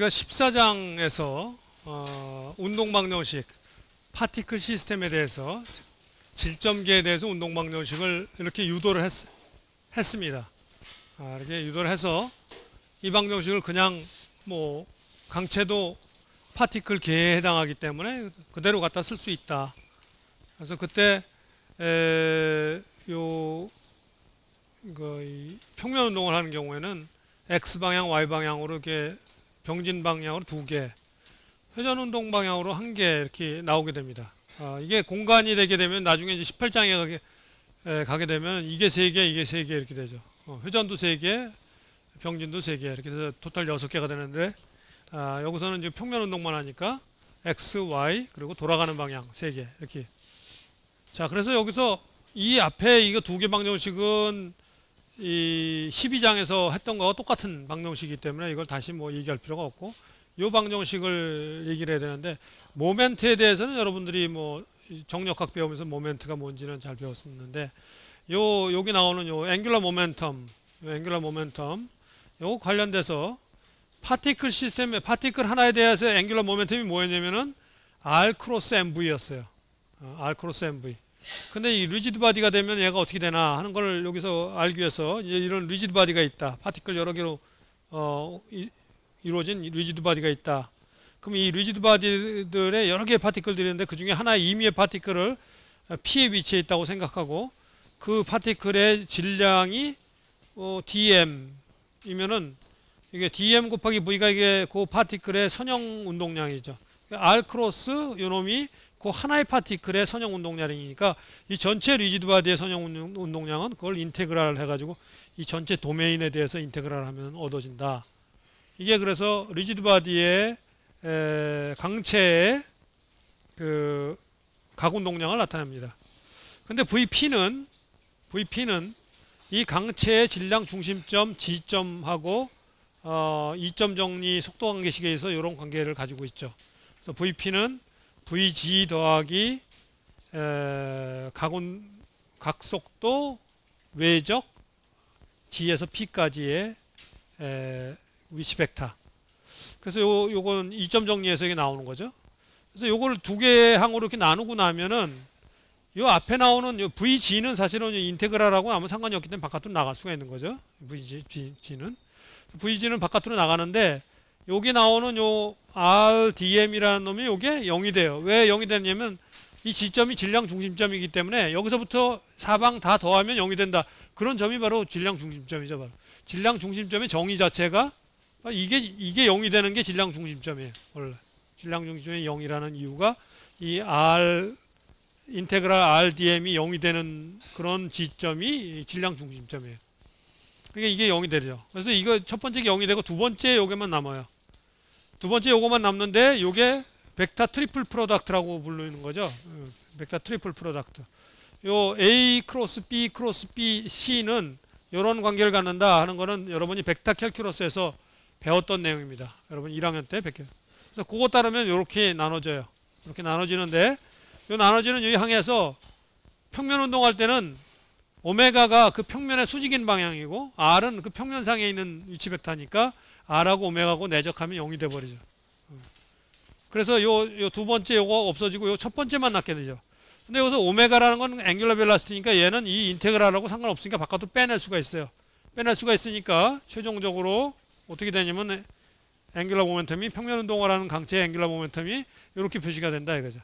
우리가 14장에서 운동방정식, 파티클 시스템에 대해서 질점계에 대해서 운동방정식을 이렇게 유도를 했습니다. 이렇게 유도를 해서 이 방정식을 그냥 뭐 강체도 파티클 계에 해당하기 때문에 그대로 갖다 쓸 수 있다. 그래서 그때 평면 운동을 하는 경우에는 X 방향, Y 방향으로 이렇게 병진 방향으로 2개, 회전 운동 방향으로 1개 이렇게 나오게 됩니다. 이게 공간이 되게 되면 나중에 이제 18장에 가게 되면 이게 3개, 이게 3개 이렇게 되죠. 회전도 3개, 병진도 3개 이렇게 해서 토탈 6개가 되는데 여기서는 이제 평면 운동만 하니까 X, Y 그리고 돌아가는 방향 3개 이렇게. 자, 그래서 여기서 이 앞에 이거 2개 방정식은 이 12장에서 했던 거와 똑같은 방정식이기 때문에 이걸 다시 뭐 얘기할 필요가 없고, 이 방정식을 얘기를 해야 되는데, 모멘트에 대해서는 여러분들이 뭐 정력학 배우면서 모멘트가 뭔지는 잘 배웠었는데, 여기 나오는 요 앵귤러 모멘텀, 요 관련돼서 파티클 시스템의 파티클 하나에 대해서 앵귤러 모멘텀이 뭐였냐면은 R 크로스 MV였어요. R 크로스 MV. 근데 이 리지드 바디가 되면 얘가 어떻게 되나 하는 걸 여기서 알기 위해서 이제 이런 리지드 바디가 있다. 파티클 여러 개로 이루어진 리지드 바디가 있다. 그럼 이 리지드 바디들의 여러 개의 파티클들이 있는데 그 중에 하나의 임의의 파티클을 P에 위치해 있다고 생각하고, 그 파티클의 질량이 dm이면은 이게 dm 곱하기 v가 이게 그 파티클의 선형 운동량이죠. R 크로스 요놈이 그 하나의 파티클의 선형 운동량이니까 이 전체 리지드 바디의 선형 운동량은 그걸 인테그랄 해가지고 이 전체 도메인에 대해서 인테그랄 하면 얻어진다. 이게 그래서 리지드 바디의 강체의 그 각 운동량을 나타냅니다. 근데 VP는 이 강체의 질량 중심점 G점하고 이점 정리 속도 관계식에 의해서 이런 관계를 가지고 있죠. 그래서 VP는 VG 더하기 각속도 외적 G에서 P까지의 위치 벡터. 그래서 요건 이점 정리해서 이게 나오는 거죠. 그래서 요걸 2개 항으로 이렇게 나누고 나면은 요 앞에 나오는 요 VG는 사실은 인테그랄하고 아무 상관이 없기 때문에 바깥으로 나갈 수가 있는 거죠. VG는 바깥으로 나가는데, 여기 나오는 요 RDM이라는 놈이 요게 0이 돼요. 왜 0이 되냐면 이 지점이 질량 중심점이기 때문에 여기서부터 사방 다 더하면 0이 된다. 그런 점이 바로 질량 중심점이죠. 바로 질량 중심점의 정의 자체가 이게 0이 되는 게 질량 중심점이에요. 원래 질량 중심점이 0이라는 이유가 이 인테그랄 RDM이 0이 되는 그런 지점이 질량 중심점이에요. 그러니까 이게 0이 되죠. 그래서 이거 첫 번째 게 0이 되고 두 번째 요게만 남아요. 두 번째 요거만 남는데 요게 벡터 트리플 프로덕트라고 부르는 거죠. 벡터 트리플 프로덕트. 요 A 크로스 B 크로스 B C는 이런 관계를 갖는다 하는 거는 여러분이 벡터 캘큘러스에서 배웠던 내용입니다. 여러분 1학년 때 벡터. 그래서 그거 따르면 이렇게 나눠져요. 이렇게 나눠지는데, 요 나눠지는 이 항에서 평면 운동할 때는 오메가가 그 평면의 수직인 방향이고 R은 그 평면상에 있는 위치 벡터니까 R하고 오메가하고 내적하면 0이 돼버리죠. 그래서 요 두 번째 요거 없어지고 요 첫 번째만 남게 되죠. 근데 여기서 오메가라는 건 앵귤러 벨라시티니까 얘는 이 인테그랄하고 상관없으니까 바깥으로 빼낼 수가 있어요. 빼낼 수가 있으니까 최종적으로 어떻게 되냐면 앵귤러 모멘텀이 평면 운동을 하는 강체의 앵귤러 모멘텀이 이렇게 표시가 된다 이거죠.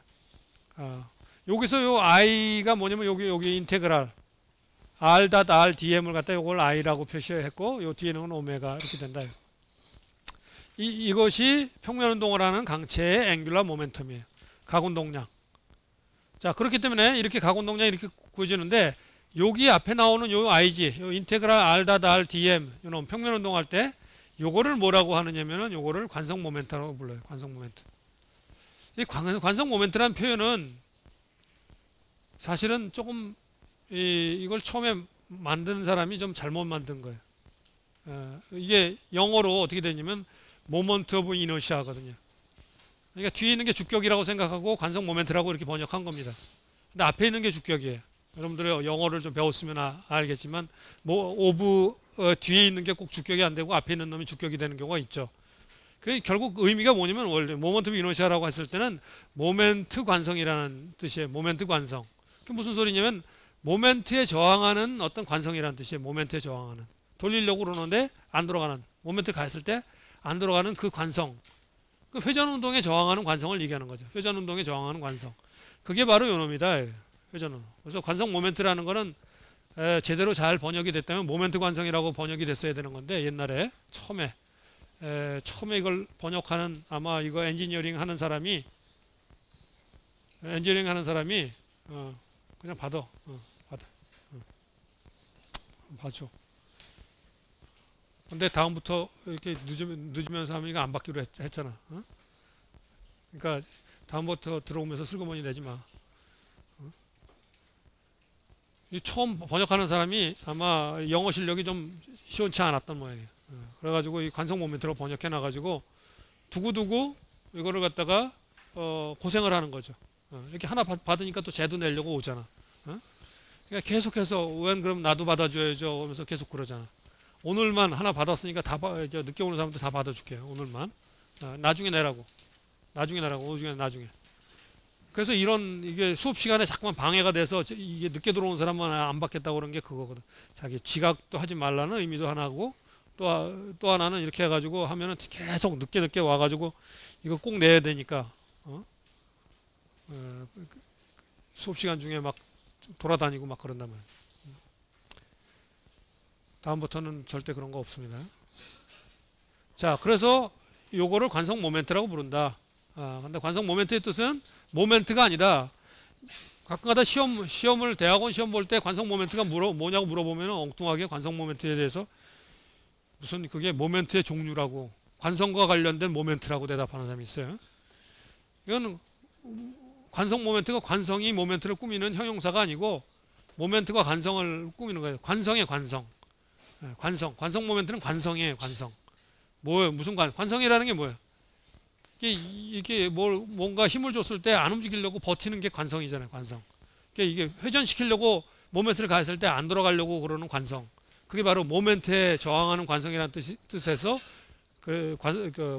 여기서 요 I가 뭐냐면 여기 인테그랄 R.RDM을 갖다 요걸 I라고 표시했고, 요 뒤에는 오메가 이렇게 된다. 이것이 평면 운동을 하는 강체의 앵귤러 모멘텀이에요. 각 운동량. 자, 그렇기 때문에 이렇게 각 운동량이 이렇게 구해지는데, 여기 앞에 나오는 요 IG, 요 인테그랄 R.RDM, 요놈 평면 운동할 때 요거를 뭐라고 하느냐면은 요거를 관성 모멘트라고 불러요. 관성 모멘트. 이 관성 모멘트라는 표현은 사실은 조금 이걸 처음에 만드는 사람이 좀 잘못 만든 거예요. 이게 영어로 어떻게 되냐면 모먼트 오브 이너시아거든요. 그러니까 뒤에 있는 게 주격이라고 생각하고 관성 모멘트라고 이렇게 번역한 겁니다. 근데 앞에 있는 게 주격이에요. 여러분들이 영어를 좀 배웠으면 알겠지만 뒤에 있는 게 꼭 주격이 안 되고 앞에 있는 놈이 주격이 되는 경우가 있죠. 그 결국 의미가 뭐냐면 원래 모먼트 이너시아라고 했을 때는 모멘트 관성이라는 뜻이에요. 모멘트 관성. 그 무슨 소리냐면 모멘트에 저항하는 어떤 관성이라는 뜻이에요. 모멘트에 저항하는. 돌리려고 그러는데 안 돌아가는. 모멘트 갔을 때 안 돌아가는 그 관성. 그 회전 운동에 저항하는 관성을 얘기하는 거죠. 회전 운동에 저항하는 관성. 그게 바로 요놈이다. 회전 운동. 그래서 관성 모멘트라는 거는 제대로 잘 번역이 됐다면 모멘트 관성이라고 번역이 됐어야 되는 건데 옛날에 처음에 이걸 번역하는 아마 이거 엔지니어링 하는 사람이 그냥 받아 봐줘. 근데 다음부터 이렇게 늦으면서 하면 이거 안 받기로 했잖아. 어? 그러니까 다음부터 들어오면서 슬그머니 내지 마. 이 처음 번역하는 사람이 아마 영어 실력이 좀 시원치 않았던 모양이에요. 그래가지고 이 관성 모멘트로 번역해놔가지고 두고두고 이거를 갖다가 고생을 하는 거죠. 이렇게 하나 받으니까 또 쟤도 내려고 오잖아. 그러니까 계속해서 웬 그럼 나도 받아줘야죠 하면서 계속 그러잖아. 오늘만 하나 받았으니까 늦게 오는 사람들 다 받아줄게요. 오늘만. 나중에 내라고. 나중에. 그래서 이게 수업 시간에 자꾸만 방해가 돼서 이게 늦게 들어온 사람만 안 받겠다고 그런 게 그거거든. 자기 지각도 하지 말라는 의미도 하나고 또 하나는 이렇게 해가지고 하면은 계속 늦게 와가지고 이거 꼭 내야 되니까 수업 시간 중에 막 돌아다니고 막 그런단 말이야. 다음부터는 절대 그런 거 없습니다. 자, 그래서 요거를 관성 모멘트라고 부른다. 근데 관성 모멘트의 뜻은 모멘트가 아니다. 가끔가다 시험을 대학원 시험 볼 때 관성 모멘트가 뭐냐고 물어보면 엉뚱하게 관성 모멘트에 대해서 무슨 그게 모멘트의 종류라고 관성과 관련된 모멘트라고 대답하는 사람이 있어요. 이건 관성 모멘트가 관성이 모멘트를 꾸미는 형용사가 아니고 모멘트가 관성을 꾸미는 거예요. 관성의 관성. 관성 모멘트는 관성이에요. 관성. 뭐예요? 무슨 관성이라는 게 뭐예요? 이게 뭔가 힘을 줬을 때 안 움직이려고 버티는 게 관성이잖아요. 관성. 이게 회전시키려고 모멘트를 가했을 때 안 돌아가려고 그러는 관성. 그게 바로 모멘트에 저항하는 관성이라는 뜻에서 그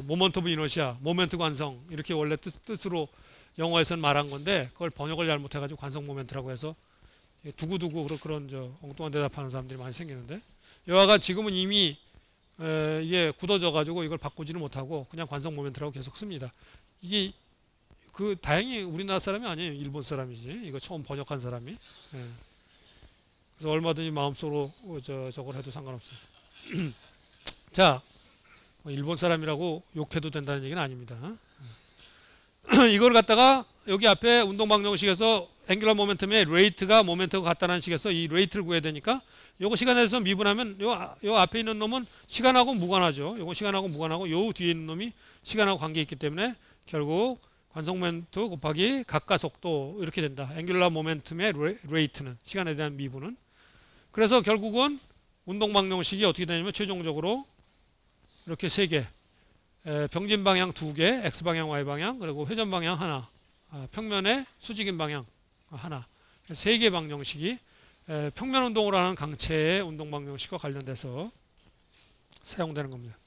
모먼트 오브 이너시아, 모멘트 관성 이렇게 원래 뜻으로 영어에서는 말한 건데 그걸 번역을 잘못해가지고 관성 모멘트라고 해서 두고두고 그런 엉뚱한 대답하는 사람들이 많이 생기는데 여하간 지금은 이미 이게 굳어져 가지고 이걸 바꾸지는 못하고 그냥 관성 모멘트라고 계속 씁니다. 이게 다행히 우리나라 사람이 아니에요. 일본 사람이지. 이거 처음 번역한 사람이. 그래서 얼마든지 마음속으로 저걸 해도 상관없어요. 자, 일본 사람이라고 욕해도 된다는 얘기는 아닙니다. 이걸 갖다가 여기 앞에 운동방정식에서 앵귤러 모멘텀의 레이트가 모멘트가 같다는 식에서 이 레이트를 구해야 되니까 요거 시간에 대해서 미분하면 요 앞에 있는 놈은 시간하고 무관하죠. 요거 시간하고 무관하고 요 뒤에 있는 놈이 시간하고 관계 있기 때문에 결국 관성 모멘트 곱하기 각가속도 이렇게 된다. 앵귤러 모멘텀의 레이트는 시간에 대한 미분은. 그래서 결국은 운동방정식이 어떻게 되냐면 최종적으로 이렇게 세 개. 병진 방향 2개, X방향, Y방향, 그리고 회전 방향 하나, 평면의 수직인 방향 하나, 3개 방정식이 평면 운동을 하는 강체의 운동 방정식과 관련돼서 사용되는 겁니다.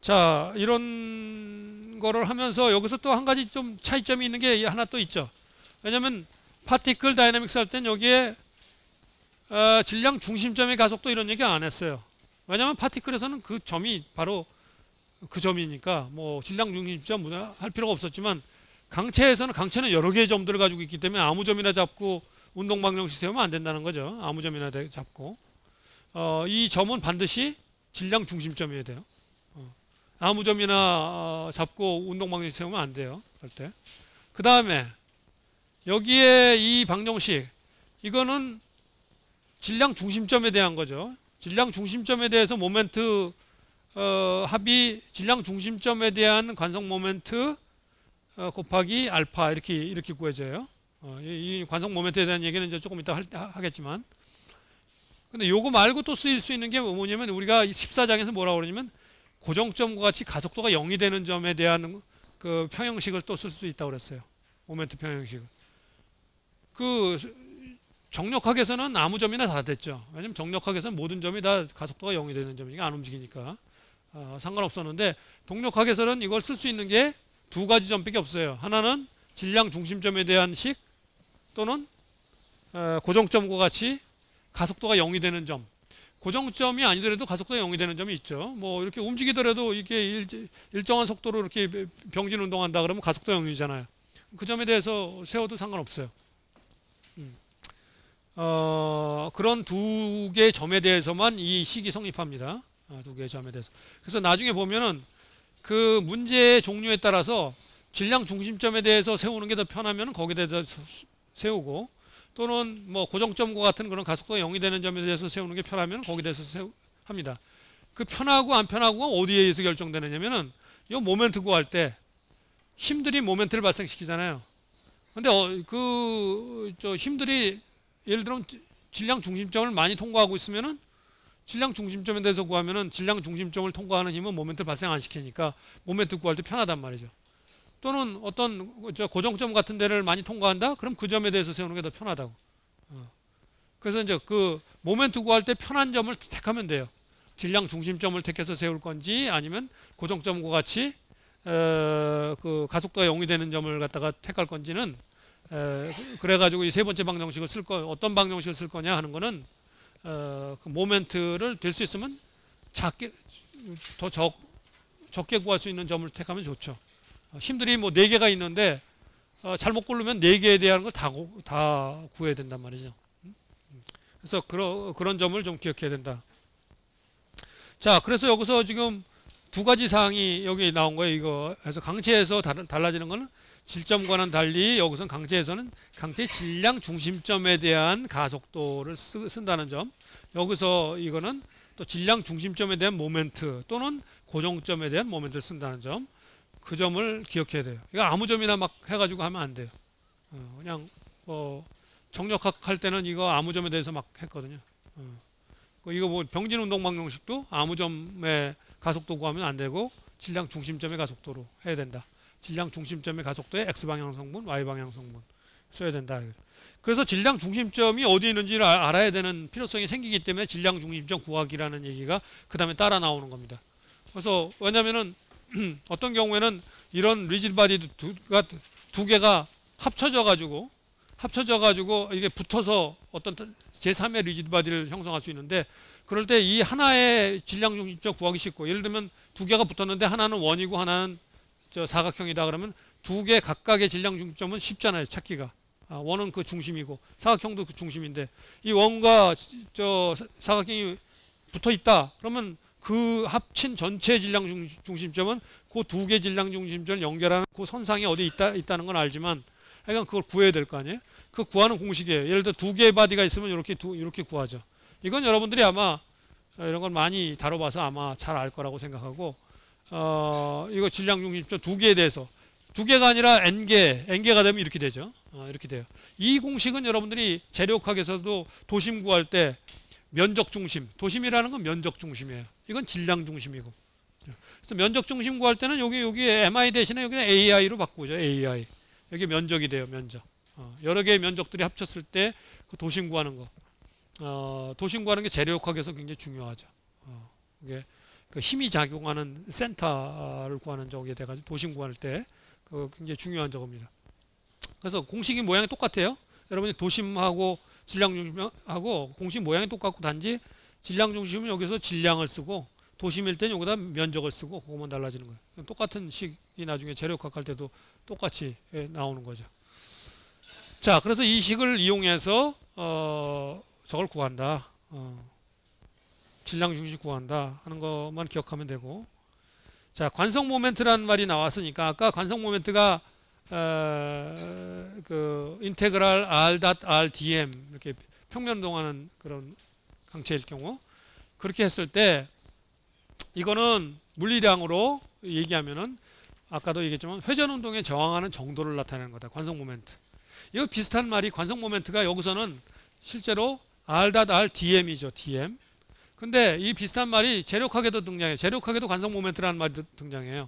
자, 이런 거를 하면서 여기서 또 한 가지 좀 차이점이 있는 게 하나 또 있죠. 왜냐면 파티클 다이내믹스 할 땐 여기에 질량 중심점의 가속도 이런 얘기 안 했어요. 왜냐하면 파티클에서는 그 점이 바로 그 점이니까 뭐 질량 중심점 할 필요가 없었지만 강체는 여러 개의 점들을 가지고 있기 때문에 아무 점이나 잡고 운동 방정식 세우면 안 된다는 거죠. 아무 점이나 잡고 이 점은 반드시 질량 중심점이어야 돼요. 아무 점이나 잡고 운동 방정식 세우면 안 돼요. 절대. 그 다음에 여기에 이 방정식 이거는 질량 중심점에 대한 거죠. 질량 중심점에 대해서 모멘트 합이 질량 중심점에 대한 관성 모멘트 곱하기 알파 이렇게 구해져요. 이 관성 모멘트에 대한 얘기는 이제 조금 이따 하겠지만, 근데 요거 말고 또 쓰일 수 있는 게 뭐냐면 우리가 14장에서 뭐라고 그러냐면 고정점과 같이 가속도가 0이 되는 점에 대한 그 평형식을 또 쓸 수 있다고 그랬어요. 모멘트 평형식을. 정력학에서는 아무 점이나 다 됐죠. 왜냐면 정력학에서는 모든 점이 다 가속도가 0이 되는 점이니까 안 움직이니까 상관없었는데 동력학에서는 이걸 쓸 수 있는 게 두 가지 점밖에 없어요. 하나는 질량 중심점에 대한 식 또는 고정점과 같이 가속도가 0이 되는 점. 고정점이 아니더라도 가속도가 0이 되는 점이 있죠. 뭐 이렇게 움직이더라도 이게 일정한 속도로 이렇게 병진 운동한다 그러면 가속도 0이잖아요. 그 점에 대해서 세워도 상관없어요. 그런 두 개의 점에 대해서만 이 식이 성립합니다. 두 개의 점에 대해서. 그래서 나중에 보면은 그 문제의 종류에 따라서 질량 중심점에 대해서 세우는 게 더 편하면 거기에 대해서 세우고, 또는 뭐 고정점과 같은 그런 가속도가 0이 되는 점에 대해서 세우는 게 편하면 거기에 대해서 합니다. 그 편하고 안 편하고가 어디에 의해서 결정되느냐면은 이 모멘트 구할 때 힘들이 모멘트를 발생시키잖아요. 근데 힘들이 예를 들면 질량 중심점을 많이 통과하고 있으면은 질량 중심점에 대해서 구하면은 질량 중심점을 통과하는 힘은 모멘트를 발생 안 시키니까 모멘트 구할 때 편하단 말이죠. 또는 어떤 고정점 같은 데를 많이 통과한다? 그럼 그 점에 대해서 세우는 게 더 편하다고. 그래서 이제 그 모멘트 구할 때 편한 점을 택하면 돼요. 질량 중심점을 택해서 세울 건지 아니면 고정점과 같이 그 가속도가 0이 되는 점을 갖다가 택할 건지는 그래가지고 이 세 번째 방정식을 어떤 방정식을 쓸 거냐 하는 거는 그 모멘트를 될 수 있으면 적게 구할 수 있는 점을 택하면 좋죠. 힘들이 뭐 4개가 있는데 잘못 고르면 4개에 대한 걸 다 구해야 된단 말이죠. 그래서 그런 점을 좀 기억해야 된다. 자, 그래서 여기서 지금 두 가지 사항이 여기 나온 거예요. 이거 그래서 강체에서 달라지는 거는 질점과는 달리 여기서는 강체에서는 강체의 질량 중심점에 대한 가속도를 쓴다는 점. 여기서 이거는 또 질량 중심점에 대한 모멘트 또는 고정점에 대한 모멘트를 쓴다는 점. 그 점을 기억해야 돼요. 이거 아무 점이나 막 해가지고 하면 안 돼요. 그냥 뭐 정력학 할 때는 이거 아무 점에 대해서 막 했거든요. 이거 뭐 병진 운동 방정식도 아무 점의 가속도 구하면 안 되고 질량 중심점의 가속도로 해야 된다. 질량 중심점의 가속도에 X방향 성분, Y방향 성분 써야 된다. 그래서 질량 중심점이 어디 있는지를 알아야 되는 필요성이 생기기 때문에 질량 중심점 구하기라는 얘기가 그 다음에 따라 나오는 겁니다. 그래서 왜냐면은 어떤 경우에는 이런 리지드 바디 두 개가 합쳐져 가지고 이게 붙어서 어떤 제3의 리지드 바디를 형성할 수 있는데, 그럴 때 이 하나의 질량 중심점 구하기 쉽고, 예를 들면 두 개가 붙었는데 하나는 원이고 하나는 사각형이다 그러면 두 개 각각의 질량 중심점은 쉽잖아요, 찾기가. 원은 그 중심이고 사각형도 그 중심인데 이 원과 사각형이 붙어 있다 그러면 그 합친 전체 질량 중심점은 그 두 개 질량 중심점을 연결하는 그 선상에 어디 있다는 건 알지만 하여간 그걸 구해야 될 거 아니에요. 그 구하는 공식이에요. 예를 들어 두 개의 바디가 있으면 이렇게 구하죠. 이건 여러분들이 아마 이런 걸 많이 다뤄봐서 아마 잘 알 거라고 생각하고, 이거 질량 중심점 두 개에 대해서 두 개가 아니라 n개가 되면 이렇게 되죠. 이렇게 돼요. 이 공식은 여러분들이 재료학에서도 도심 구할 때 면적 중심, 도심이라는 건 면적 중심이에요. 이건 질량 중심이고. 그래서 면적 중심 구할 때는 여기 mi 대신에 여기 ai로 바꾸죠. ai. 여기 면적이 돼요. 면적. 여러 개의 면적들이 합쳤을 때 그 도심 구하는 거. 도심 구하는 게 재료학에서 굉장히 중요하죠. 그게 그 힘이 작용하는 센터를 구하는 적에 돼가지고 도심 구할 때 그 굉장히 중요한 적입니다. 그래서 공식이 모양이 똑같아요. 여러분이 도심하고 질량 중심하고 공식 모양이 똑같고 단지 질량 중심은 여기서 질량을 쓰고 도심일 때는 여기다 면적을 쓰고 그것만 달라지는 거예요. 똑같은 식이 나중에 재료학 할 때도 똑같이 나오는 거죠. 자, 그래서 이 식을 이용해서 저걸 구한다. 질량 중심 구한다 하는 것만 기억하면 되고, 자, 관성 모멘트라는 말이 나왔으니까 아까 관성 모멘트가 그 인테그랄 r.r.dm 이렇게 평면 운동하는 그런 강체일 경우 그렇게 했을 때 이거는 물리량으로 얘기하면은 아까도 얘기했지만 회전 운동에 저항하는 정도를 나타내는 거다. 관성 모멘트. 이거 비슷한 말이 관성 모멘트가 여기서는 실제로 r.r.dm이죠. dm. 근데 이 비슷한 말이 재력학에도 등장해요. 재력학에도 관성 모멘트라는 말이 등장해요.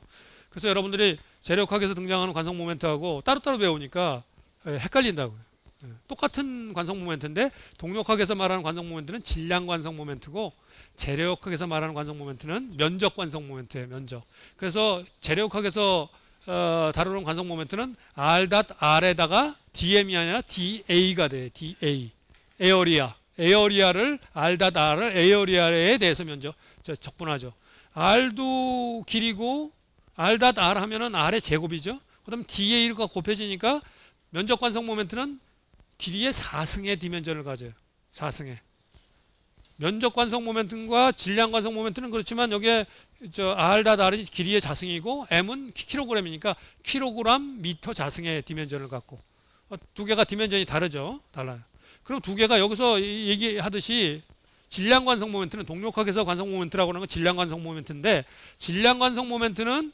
그래서 여러분들이 재력학에서 등장하는 관성 모멘트하고 따로따로 배우니까 헷갈린다고요. 똑같은 관성 모멘트인데 동력학에서 말하는 관성 모멘트는 질량 관성 모멘트고 재료학에서 말하는 관성 모멘트는 면적 관성 모멘트예요. 면적. 그래서 재료학에서 다루는 관성 모멘트는 R.R에다가 DM이 아니라 DA가 돼요. DA. 에어리아를 R.R을 에어리아에 대해서 면적 적분하죠. R도 길이고 R.R 하면은 R의 제곱이죠. 그다음 DA가 곱해지니까 면적 관성 모멘트는 길이의 4승의 디멘전을 가져요. 4승의. 면적 관성 모멘트과 질량 관성 모멘트는 그렇지만 여기에 R.R이 길이의 자승이고 M은 킬로그램이니까 킬로그램 미터 자승의 디멘전을 갖고 두 개가 디멘전이 다르죠. 달라요. 그럼 두 개가 여기서 얘기하듯이 질량 관성 모멘트는 동력학에서 관성 모멘트라고 하는 건 질량 관성 모멘트인데 질량 관성 모멘트는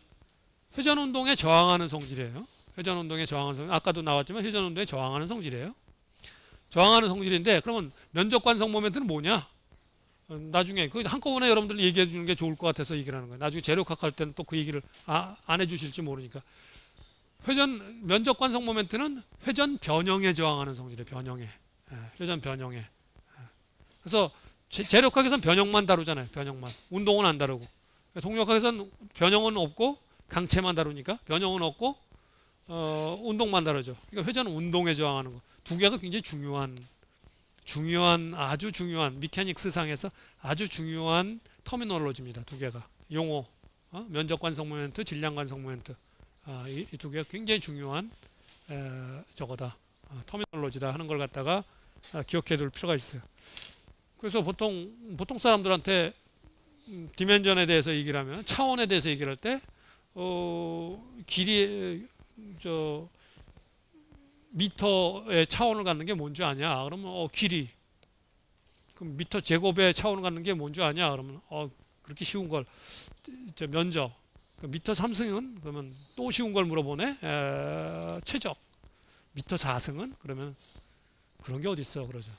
회전 운동에 저항하는 성질이에요. 회전 운동에 저항하는 성질. 아까도 나왔지만 회전 운동에 저항하는 성질이에요. 저항하는 성질인데 그러면 면적 관성 모멘트는 뭐냐? 나중에 그 한꺼번에 여러분들 얘기해 주는 게 좋을 것 같아서 얘기를 하는 거예요. 나중에 재료학 할 때는 또 그 얘기를 안 해주실지 모르니까. 면적 관성 모멘트는 회전 변형에 저항하는 성질이에요. 변형에. 회전 변형에. 그래서 재료학에서는 변형만 다루잖아요. 변형만. 운동은 안 다루고. 동력학에서는 변형은 없고 강체만 다루니까 변형은 없고 운동만 다루죠. 그러니까 회전 운동에 저항하는 거. 두 개가 굉장히 아주 중요한 미케닉스 상에서 아주 중요한 터미놀로지입니다. 두 개가 용어, 면적 관성 모멘트, 질량 관성 모멘트, 이 두 개가 굉장히 중요한 저거다, 터미놀로지다 하는 걸 갖다가 기억해둘 필요가 있어요. 그래서 보통 사람들한테 디멘전에 대해서 얘기를 하면 차원에 대해서 얘기를 할 때 길이 미터의 차원을 갖는 게 뭔지 아냐? 그러면 길이. 그럼 미터 제곱의 차원을 갖는 게 뭔지 아냐? 그러면 그렇게 쉬운 걸 면적. 미터 3승은 그러면 또 쉬운 걸 물어보네. 최적. 미터 4승은 그러면 그런 게 어디 있어? 그러죠.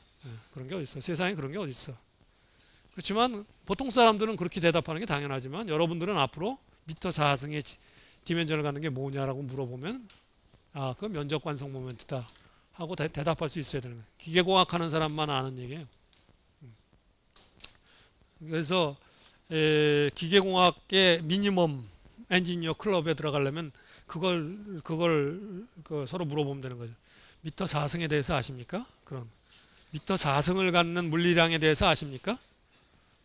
그런 게 어디 있어? 세상에 그런 게 어디 있어? 그렇지만 보통 사람들은 그렇게 대답하는 게 당연하지만 여러분들은 앞으로 미터 4승의 디멘전을 갖는 게 뭐냐라고 물어보면 그건 면적 관성 모멘트다 하고 대답할 수 있어야 되는 거예요. 기계공학 하는 사람만 아는 얘기예요. 그래서 기계공학의 미니멈 엔지니어 클럽에 들어가려면 그걸 서로 물어보면 되는 거죠. 미터 4승에 대해서 아십니까? 그럼 미터 4승을 갖는 물리량에 대해서 아십니까?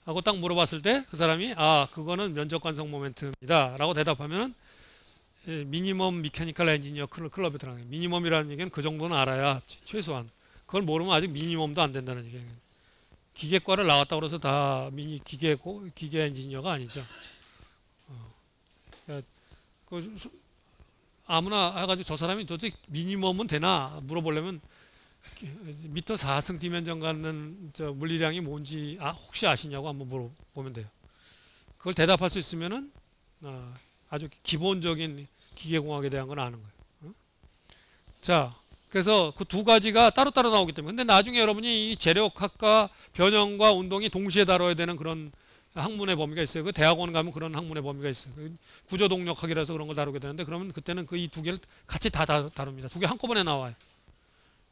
하고 딱 물어봤을 때 그 사람이 그거는 면적 관성 모멘트입니다 라고 대답하면 미니멈 미케니컬 엔지니어 클럽에 들어가요. 미니멈이라는 얘기는 그 정도는 알아야 최소한. 그걸 모르면 아직 미니멈도 안 된다는 얘기예요. 기계과를 나왔다고 해서 다 기계 엔지니어가 아니죠. 아무나 해가지고 저 사람이 도대체 미니멈은 되나 물어보려면 미터 4승 디멘전 갖는 물리량이 뭔지 혹시 아시냐고 한번 물어보면 돼요. 그걸 대답할 수 있으면은 아주 기본적인 기계공학에 대한 건 아는 거예요. 자, 그래서 그 두 가지가 따로따로 나오기 때문에. 근데 나중에 여러분이 이 재력학과 변형과 운동이 동시에 다뤄야 되는 그런 학문의 범위가 있어요. 그 대학원 가면 그런 학문의 범위가 있어요. 구조동력학이라서 그런 걸 다루게 되는데 그러면 그때는 그 이 두 개를 같이 다 다룹니다. 두 개 한꺼번에 나와요.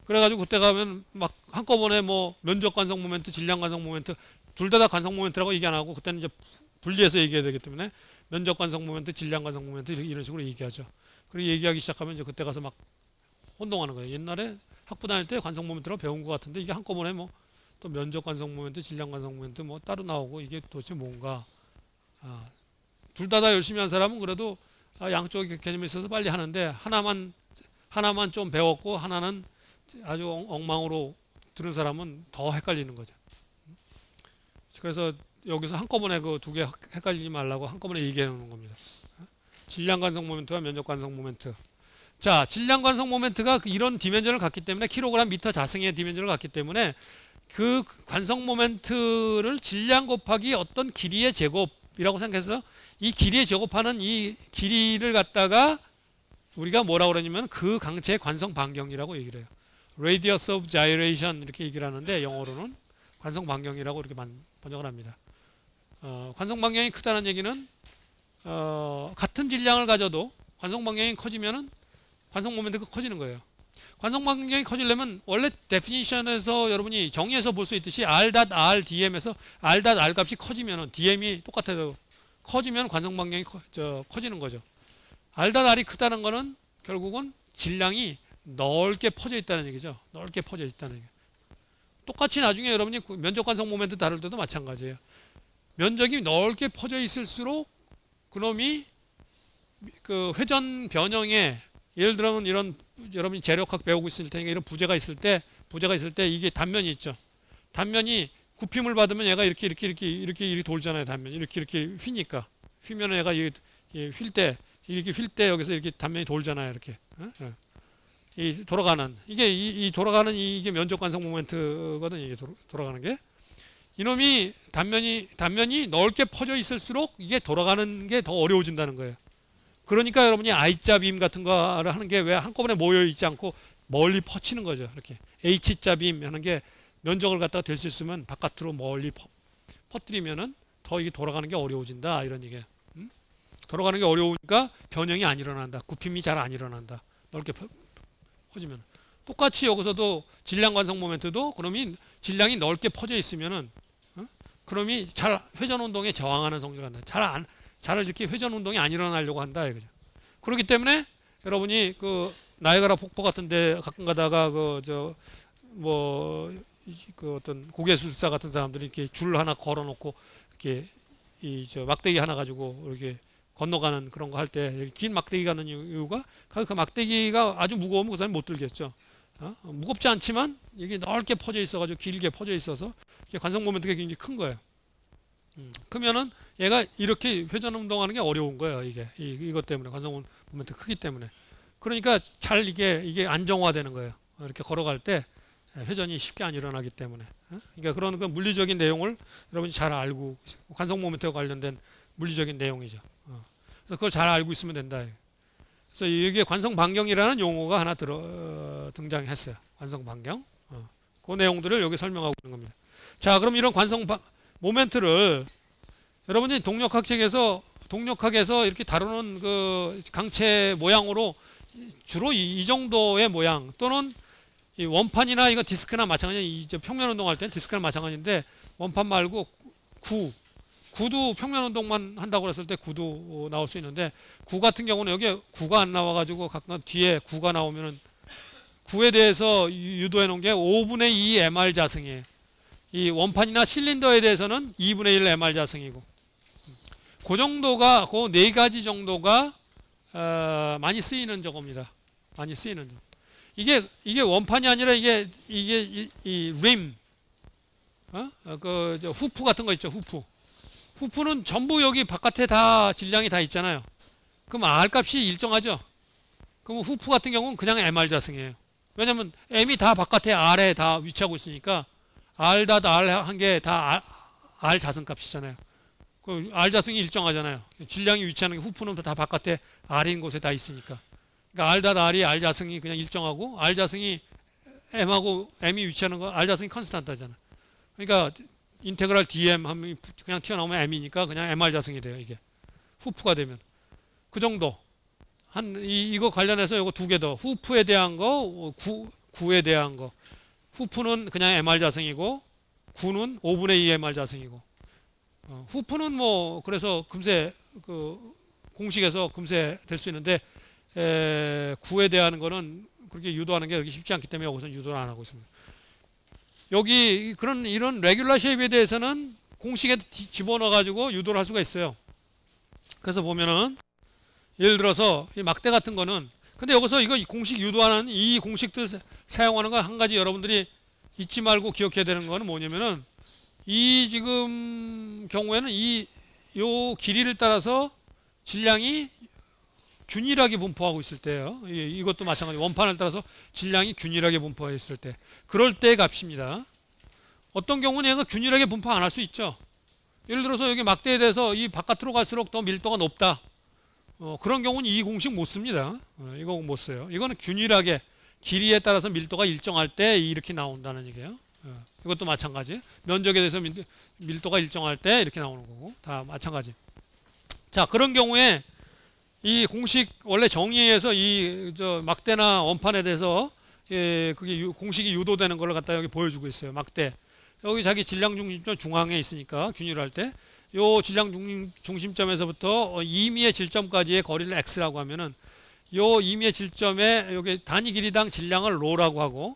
그래가지고 그때 가면 막 한꺼번에 뭐 면적 관성 모멘트, 질량 관성 모멘트 둘 다 관성 모멘트라고 얘기 안 하고 그때는 이제 분리해서 얘기해야 되기 때문에 면적 관성 모멘트, 질량 관성 모멘트 이런 식으로 얘기하죠. 그리고 얘기하기 시작하면 이제 그때 가서 막 혼동하는 거예요. 옛날에 학부 다닐 때 관성 모멘트라고 배운 것 같은데 이게 한꺼번에 뭐 또 면적 관성 모멘트, 질량 관성 모멘트 뭐 따로 나오고 이게 도대체 뭔가. 둘 다 열심히 한 사람은 그래도 양쪽 개념에 있어서 빨리 하는데 하나만 좀 배웠고 하나는 아주 엉망으로 들은 사람은 더 헷갈리는 거죠. 그래서 여기서 한꺼번에 그 두 개 헷갈리지 말라고 한꺼번에 얘기해 놓는 겁니다. 질량 관성 모멘트와 면적 관성 모멘트. 자, 질량 관성 모멘트가 이런 디멘전을 갖기 때문에 킬로그램 미터 자승의 디멘전을 갖기 때문에 그 관성 모멘트를 질량 곱하기 어떤 길이의 제곱이라고 생각해서 이 길이의 제곱하는 이 길이를 갖다가 우리가 뭐라고 그러냐면 그 강체의 관성 반경이라고 얘기를 해요. Radius of gyration 이렇게 얘기를 하는데 영어로는 관성 반경이라고 이렇게 번역을 합니다. 관성 반경이 크다는 얘기는 같은 질량을 가져도 관성 반경이 커지면은 관성 모멘트가 커지는 거예요. 관성 반경이 커지려면 원래 데피니션에서 여러분이 정의에서 볼 수 있듯이 r.r/dm에서 r.r 값이 커지면은 dm이 똑같아도 커지면 관성 반경이 커지는 거죠. r.r이 크다는 거는 결국은 질량이 넓게 퍼져 있다는 얘기죠. 넓게 퍼져 있다는 얘기. 똑같이 나중에 여러분이 면적 관성 모멘트 다룰 때도 마찬가지예요. 면적이 넓게 퍼져 있을수록 그놈이 그 회전 변형에 예를 들면 이런 여러분이 재력학 배우고 있을 테니까 이런 부재가 있을 때 이게 단면이 있죠. 단면이 굽힘을 받으면 얘가 이렇게 돌잖아요. 단면이 이렇게 휘니까 휘면 얘가 휠 때 여기서 이렇게 단면이 돌잖아요. 이렇게 이 돌아가는 이게 돌아가는 이게 면적 관성 모멘트거든. 이게 돌아가는 게 이놈이 단면이 넓게 퍼져 있을수록 이게 돌아가는 게 더 어려워진다는 거예요. 그러니까 여러분이 I자 빔 같은 거를 하는 게 왜 한꺼번에 모여 있지 않고 멀리 퍼치는 거죠. 이렇게 H자 빔 하는 게 면적을 갖다가 될 수 있으면 바깥으로 멀리 퍼뜨리면은 더 이게 돌아가는 게 어려워진다 이런 얘기예요. 돌아가는 게 어려우니까 변형이 안 일어난다. 굽힘이 잘 안 일어난다. 넓게 퍼지면 똑같이 여기서도 질량 관성 모멘트도 그놈이 질량이 넓게 퍼져 있으면은 그놈이 잘 회전 운동에 저항하는 성질가 난다. 잘 이렇게 회전 운동이 안 일어나려고 한다 이거죠. 그렇기 때문에 여러분이 그 나이아가라 폭포 같은데 가끔 가다가 그 어떤 고개술사 같은 사람들이 이렇게 줄 하나 걸어놓고 이렇게 막대기 하나 가지고 이렇게 건너가는 그런 거 할 때 긴 막대기 가는 이유가 그 막대기가 아주 무거우면 그 사람이 못 들겠죠. 무겁지 않지만 이게 넓게 퍼져 있어가지고 길게 퍼져 있어서 관성 모멘트가 굉장히 큰 거예요. 크면은 얘가 이렇게 회전 운동하는 게 어려운 거예요. 이것 때문에 관성 모멘트 크기 때문에. 그러니까 잘 이게 안정화되는 거예요. 이렇게 걸어갈 때 회전이 쉽게 안 일어나기 때문에. 그러니까 그런 그 물리적인 내용을 여러분이 잘 알고 관성 모멘트와 관련된 물리적인 내용이죠. 그래서 그걸 잘 알고 있으면 된다. 그래서 이게 관성 반경이라는 용어가 하나 등장했어요. 관성 반경. 그 내용들을 여기 설명하고 있는 겁니다. 자, 그럼 이런 관성 모멘트를 여러분이 동력학에서 이렇게 다루는 그 강체 모양으로 주로 이 정도의 모양 또는 이 원판이나 이거 디스크나 마찬가지. 평면 운동할 때는 디스크나 마찬가지인데 원판 말고 구도 평면 운동만 한다고 했을 때 구도 나올 수 있는데 구 같은 경우는 여기 구가 안 나와가지고 가끔 뒤에 구가 나오면은 구에 대해서 유도해 놓은 게 5분의 2 MR 자승이에요. 이 원판이나 실린더에 대해서는 2분의 1 MR 자승이고 그 정도가 그 네 가지 정도가 많이 쓰이는 저겁니다. 많이 쓰이는 점. 이게 원판이 아니라 이게 이 림, 후프 같은 거 있죠. 후프는 전부 여기 바깥에 다 질량이 다 있잖아요. 그럼 R 값이 일정하죠. 그럼 후프 같은 경우는 그냥 MR 자승이에요. 왜냐면 M이 다 바깥에 R에 다 위치하고 있으니까 R.R 한 게 다 R 자승 값이잖아요. 그 R 자승이 일정하잖아요. 질량이 위치하는 게 후프는 다 바깥에 R인 곳에 다 있으니까. 그러니까 R.R이 R 자승이 그냥 일정하고 R 자승이 M하고 M이 위치하는 거 R 자승이 컨스탄트잖아. 그러니까 인테그랄 DM 하면 그냥 튀어나오면 M이니까 그냥 MR 자승이 돼요. 이게 후프가 되면 그 정도. 이거 관련해서 이거 두 개 더. 후프에 대한 거, 구에 대한 거. 후프는 그냥 MR 자승이고 구는 5분의 2 MR 자승이고. 후프는 뭐 그래서 금세 그 공식에서 금세 될 수 있는데 구에 대한 거는 그렇게 유도하는 게 그렇게 쉽지 않기 때문에 여기서는 유도를 안 하고 있습니다. 여기 이런 레귤라 쉐입에 대해서는 공식에 집어넣어 가지고 유도를 할 수가 있어요. 그래서 보면은 예를 들어서 이 막대 같은 거는 근데 여기서 이거 공식 유도하는 이 공식들 사용하는 거 한 가지 여러분들이 잊지 말고 기억해야 되는 거는 뭐냐면은 이 지금 경우에는 요 길이를 따라서 질량이 균일하게 분포하고 있을 때예요. 이것도 마찬가지. 원판을 따라서 질량이 균일하게 분포하고 있을 때. 그럴 때의 값입니다. 어떤 경우는 얘가 균일하게 분포 안 할 수 있죠. 예를 들어서 여기 막대에 대해서 이 바깥으로 갈수록 더 밀도가 높다. 그런 경우는 이 공식 못 씁니다. 이거 못 써요. 이거는 균일하게 길이에 따라서 밀도가 일정할 때 이렇게 나온다는 얘기예요. 이것도 마찬가지. 면적에 대해서 밀도가 일정할 때 이렇게 나오는 거고 다 마찬가지. 자, 그런 경우에 이 공식 원래 정의에서 이 막대나 원판에 대해서 예, 그게 공식이 유도되는 걸 갖다 여기 보여주고 있어요. 막대. 여기 자기 질량 중심점 중앙에 있으니까 균일할 때 요 질량 중심점에서부터 임의의 질점까지의 거리를 x라고 하면은 요 임의의 질점에 여기 단위 길이당 질량을 로라고 하고,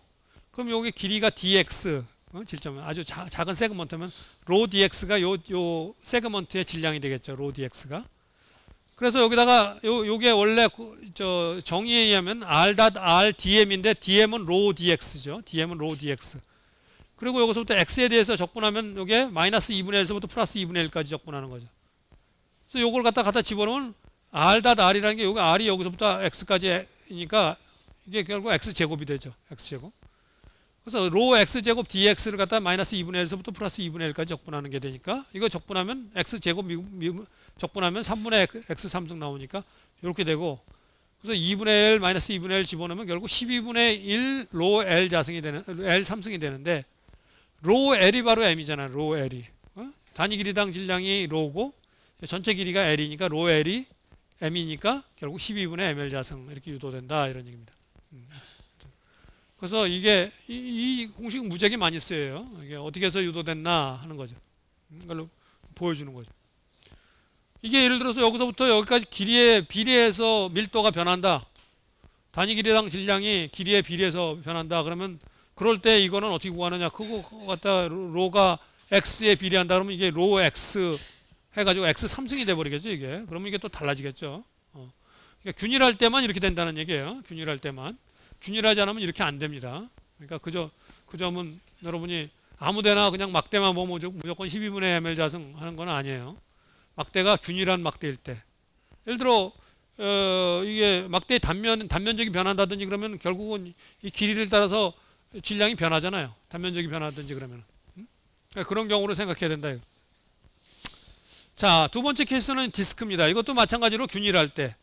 그럼 여기 길이가 dx, 질점 아주 작은 세그먼트면 로 dx가 요 세그먼트의 질량이 되겠죠. 로 dx가. 그래서 여기다가 요게 원래 저 정의에 의하면 r dm인데 dm은 로 dx죠. dm은 로 dx. 그리고 여기서부터 x에 대해서 적분하면 요게 마이너스 2분의 1에서부터 플러스 2분의 1까지 적분하는 거죠. 그래서 요걸 갖다 집어넣으면 r이라는 게 여기 r이 여기서부터 x까지니까 이게 결국 x제곱이 되죠. x제곱. 그래서 로 x제곱 dx를 갖다 마이너스 2분의 1에서부터 플러스 2분의 1까지 적분하는 게 되니까 이거 적분하면 x제곱 적분하면 3분의 x 3승 나오니까 이렇게 되고, 그래서 2분의 1 마이너스 2분의 1 집어넣으면 결국 12분의 1 로 L 자승이 되는 L 3승이 되는데, 로 L이 바로 M이잖아. 로 L이 단위 길이당 질량이 로고 전체 길이가 L이니까 로 L이 M이니까 결국 12분의 ML 자승 이렇게 유도된다 이런 얘기입니다. 그래서 이게 이 공식 무지하게 많이 쓰여요. 이게 어떻게 해서 유도됐나 하는 거죠. 이걸로 보여주는 거죠. 이게 예를 들어서 여기서부터 여기까지 길이에 비례해서 밀도가 변한다. 단위 길이당 질량이 길이에 비례해서 변한다. 그러면 그럴 때 이거는 어떻게 구하느냐. 그거 갖다 로가 x에 비례한다. 그러면 이게 로 x 해가지고 x 3승이 돼버리겠죠. 이게. 그러면 이게 또 달라지겠죠. 그러니까 균일할 때만 이렇게 된다는 얘기예요. 균일할 때만. 균일하지 않으면 이렇게 안 됩니다. 그러니까 그 점은 여러분이 아무데나 그냥 막대만 보면 무조건 12분의 ml 자승 하는 건 아니에요. 막대가 균일한 막대일 때. 예를 들어 이게 막대의 단면적이 변한다든지 그러면 결국은 이 길이를 따라서 질량이 변하잖아요. 단면적이 변하든지 그러면. 그런 경우로 생각해야 된다. 자, 두 번째 케이스는 디스크입니다. 이것도 마찬가지로 균일할 때.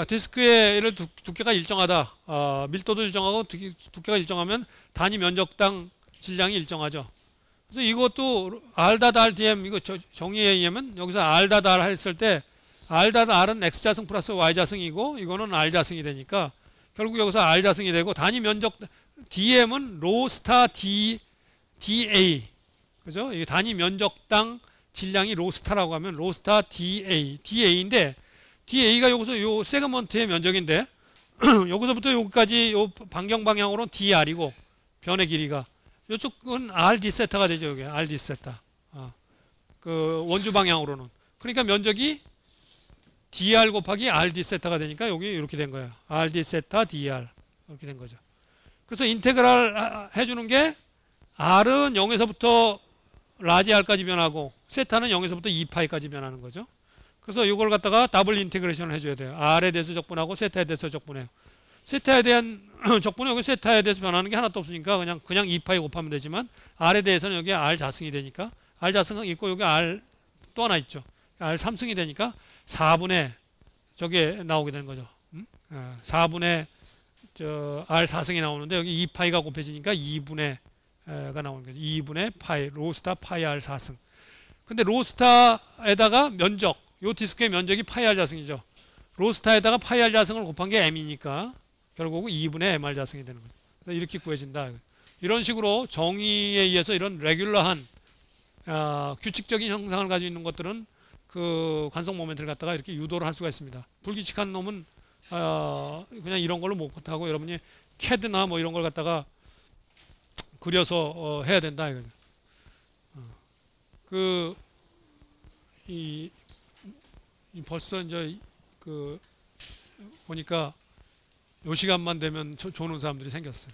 디스크의 예를 두께가 일정하다. 밀도도 일정하고 두께가 일정하면 단위 면적당 질량이 일정하죠. 그래서 이것도 r.rdm 이거 정의에 의하면 여기서 r.r 했을 때 r.r은 x자승 플러스 y자승이고 이거는 r자승이 되니까 결국 여기서 r자승이 되고, 단위 면적 dm은 로 스타 da, 그죠? 이 단위 면적당 질량이 로 스타라고 하면 로 스타 da인데 da가 여기서 요 세그먼트의 면적인데 여기서부터 여기까지 요 반경 방향으로는 dr이고 변의 길이가 이쪽은 rd 세타가 되죠. 여기 rd 세타. 그 원주 방향으로는. 그러니까 면적이 dr 곱하기 rd 세타가 되니까 여기 이렇게 된 거예요. rd 세타 dr 이렇게 된 거죠. 그래서 인테그랄 해주는 게 r은 0에서부터 라지 r까지 변하고 세타는 0에서부터 2파이까지 변하는 거죠. 그래서 이걸 갖다가 더블 인테그레이션을 해줘야 돼요. r에 대해서 적분하고 세타에 대해서 적분해요. 세타에 대한 적분은 여기 세타에 대해서 변하는 게 하나도 없으니까 그냥 2파이 곱하면 되지만 r에 대해서는 여기 r 자승이 되니까 r 자승은 있고 여기 r 또 하나 있죠. r 3승이 되니까 4분의 저게 나오게 되는 거죠. 4분의 r 4승이 나오는데 여기 2파이가 곱해지니까 2분의 가 나오는 거죠. 2분의 파이 로스타 파이 r 4승. 근데 로스타에다가 면적, 요 디스크의 면적이 파이 r 자승이죠. 로스타에다가 파이 r 자승을 곱한 게 m이니까 결국 2분의 mr 자승이 되는 거죠. 그래서 이렇게 구해진다. 이런 식으로 정의에 의해서 이런 레귤러한 규칙적인 형상을 가지고 있는 것들은 그 관성 모멘트를 갖다가 이렇게 유도를 할 수가 있습니다. 불규칙한 놈은 그냥 이런 걸로 못하고 여러분이 캐드나 뭐 이런 걸 갖다가 그려서 해야 된다 이거죠. 벌써 이제 그 보니까 요 시간만 되면 조는 사람들이 생겼어요.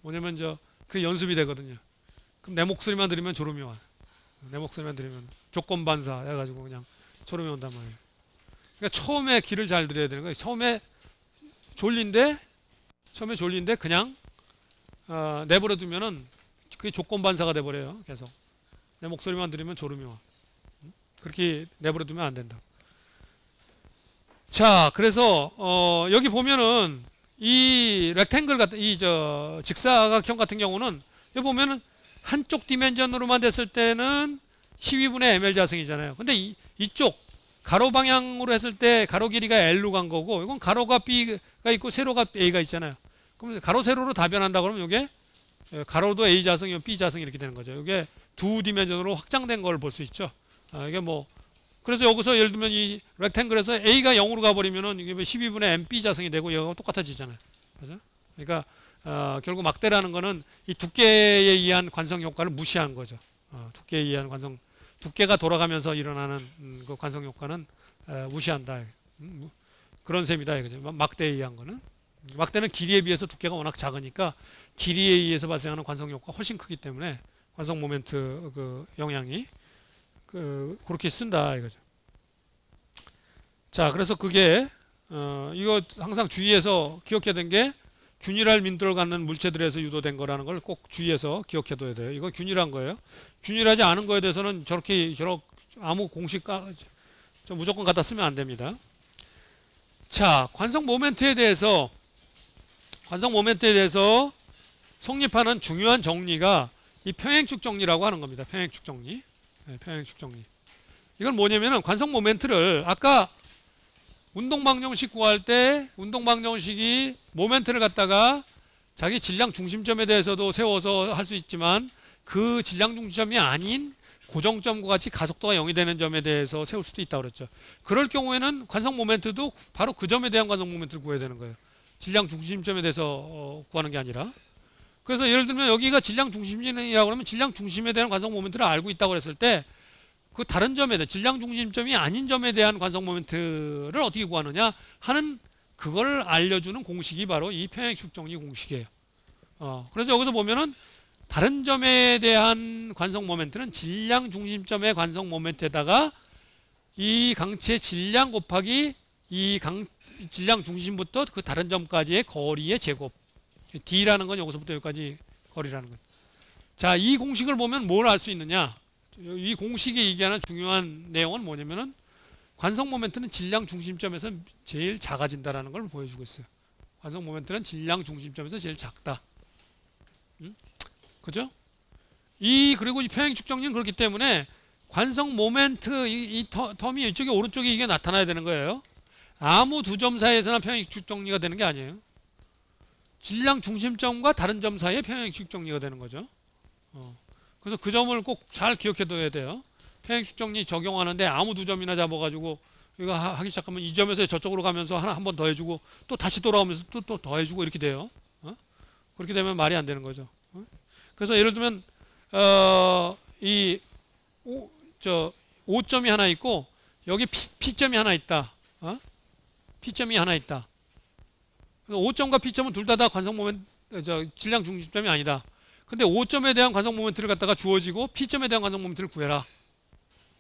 뭐냐면 그 연습이 되거든요. 그럼 내 목소리만 들으면 졸음이 와. 내 목소리만 들으면 조건 반사 해가지고 그냥 졸음이 온단 말이에요. 그러니까 처음에 귀를 잘 들어야 되는 거예요. 처음에 졸린데 그냥 내버려 두면은 그게 조건 반사가 돼 버려요. 계속 내 목소리만 들으면 졸음이 와. 그렇게 내버려 두면 안 된다. 자, 그래서 여기 보면은 이 렉탱글 같은 직사각형 같은 경우는 여기 보면은 한쪽 디멘전으로만 됐을 때는 12분의 ml 자승이잖아요. 근데 이쪽 가로 방향으로 했을 때 가로 길이가 L로 간 거고, 이건 가로가 B가 있고 세로가 A가 있잖아요. 그럼 가로 세로로 다 변한다 그러면 이게 가로도 A 자승, B 자승 이렇게 되는 거죠. 이게 두 디멘전으로 확장된 걸 볼 수 있죠. 이게 뭐 그래서 여기서 예를 들면 이 렉탱글에서 A가 0으로 가버리면은 이게 12분의 MB 자승이 되고 이거가 똑같아지잖아요. 그죠? 그러니까 결국 막대라는 거는 이 두께에 의한 관성 효과를 무시한 거죠. 두께에 의한 관성, 두께가 돌아가면서 일어나는 그 관성 효과는 무시한다. 그런 셈이다 이거죠. 막대에 의한 거는. 막대는 길이에 비해서 두께가 워낙 작으니까 길이에 의해서 발생하는 관성 효과가 훨씬 크기 때문에 관성 모멘트 그 영향이 그렇게 쓴다 이거죠. 자, 그래서 그게 이거 항상 주의해서 기억해야 되는 게 균일할 민도를 갖는 물체들에서 유도된 거라는 걸 꼭 주의해서 기억해둬야 돼요. 이거 균일한 거예요. 균일하지 않은 거에 대해서는 저렇게 아무 공식 무조건 갖다 쓰면 안 됩니다. 자, 관성 모멘트에 대해서 성립하는 중요한 정리가 이 평행축 정리라고 하는 겁니다. 평행축 정리. 네, 평행축 정리. 이건 뭐냐면은 관성 모멘트를 아까 운동방정식 구할 때 운동방정식이 모멘트를 갖다가 자기 질량 중심점에 대해서도 세워서 할 수 있지만 그 질량 중심점이 아닌 고정점과 같이 가속도가 0이 되는 점에 대해서 세울 수도 있다고 그랬죠. 그럴 경우에는 관성 모멘트도 바로 그 점에 대한 관성 모멘트를 구해야 되는 거예요. 질량 중심점에 대해서 구하는 게 아니라. 그래서 예를 들면 여기가 질량 중심이라고 그러면 질량 중심에 대한 관성 모멘트를 알고 있다고 그랬을 때 그 다른 점에 대한 질량 중심점이 아닌 점에 대한 관성 모멘트를 어떻게 구하느냐 하는 그걸 알려주는 공식이 바로 이 평행축 정리 공식이에요. 그래서 여기서 보면은 다른 점에 대한 관성 모멘트는 질량 중심점의 관성 모멘트에다가 이 강체의 질량 곱하기 이 질량 중심부터 그 다른 점까지의 거리의 제곱. D라는 건 여기서부터 여기까지 거리라는 거예요. 자, 이 공식을 보면 뭘 알 수 있느냐? 이 공식이 얘기하는 중요한 내용은 뭐냐면은 관성 모멘트는 질량 중심점에서 제일 작아진다라는 걸 보여주고 있어요. 관성 모멘트는 질량 중심점에서 제일 작다. 그죠? 그리고 이 평행축 정리는 그렇기 때문에 관성 모멘트 이 텀이 이쪽에 오른쪽에 이게 나타나야 되는 거예요. 아무 두 점 사이에서나 평행축 정리가 되는 게 아니에요. 질량 중심점과 다른 점 사이에 평행축 정리가 되는 거죠. 그래서 그 점을 꼭 잘 기억해둬야 돼요. 평행축 정리 적용하는데 아무 두 점이나 잡아가지고 이거 하기 시작하면 이 점에서 저쪽으로 가면서 한 번 더 해주고 또 다시 돌아오면서 또 더 해주고 이렇게 돼요. 그렇게 되면 말이 안 되는 거죠. 그래서 예를 들면 이 5점이 하나 있고 여기 P점이 하나 있다. P점이 하나 있다. 5점과 P점은 둘 다 관성 모멘트 질량 중심점이 아니다. 근데 5점에 대한 관성 모멘트를 갖다가 주어지고 P점에 대한 관성 모멘트를 구해라.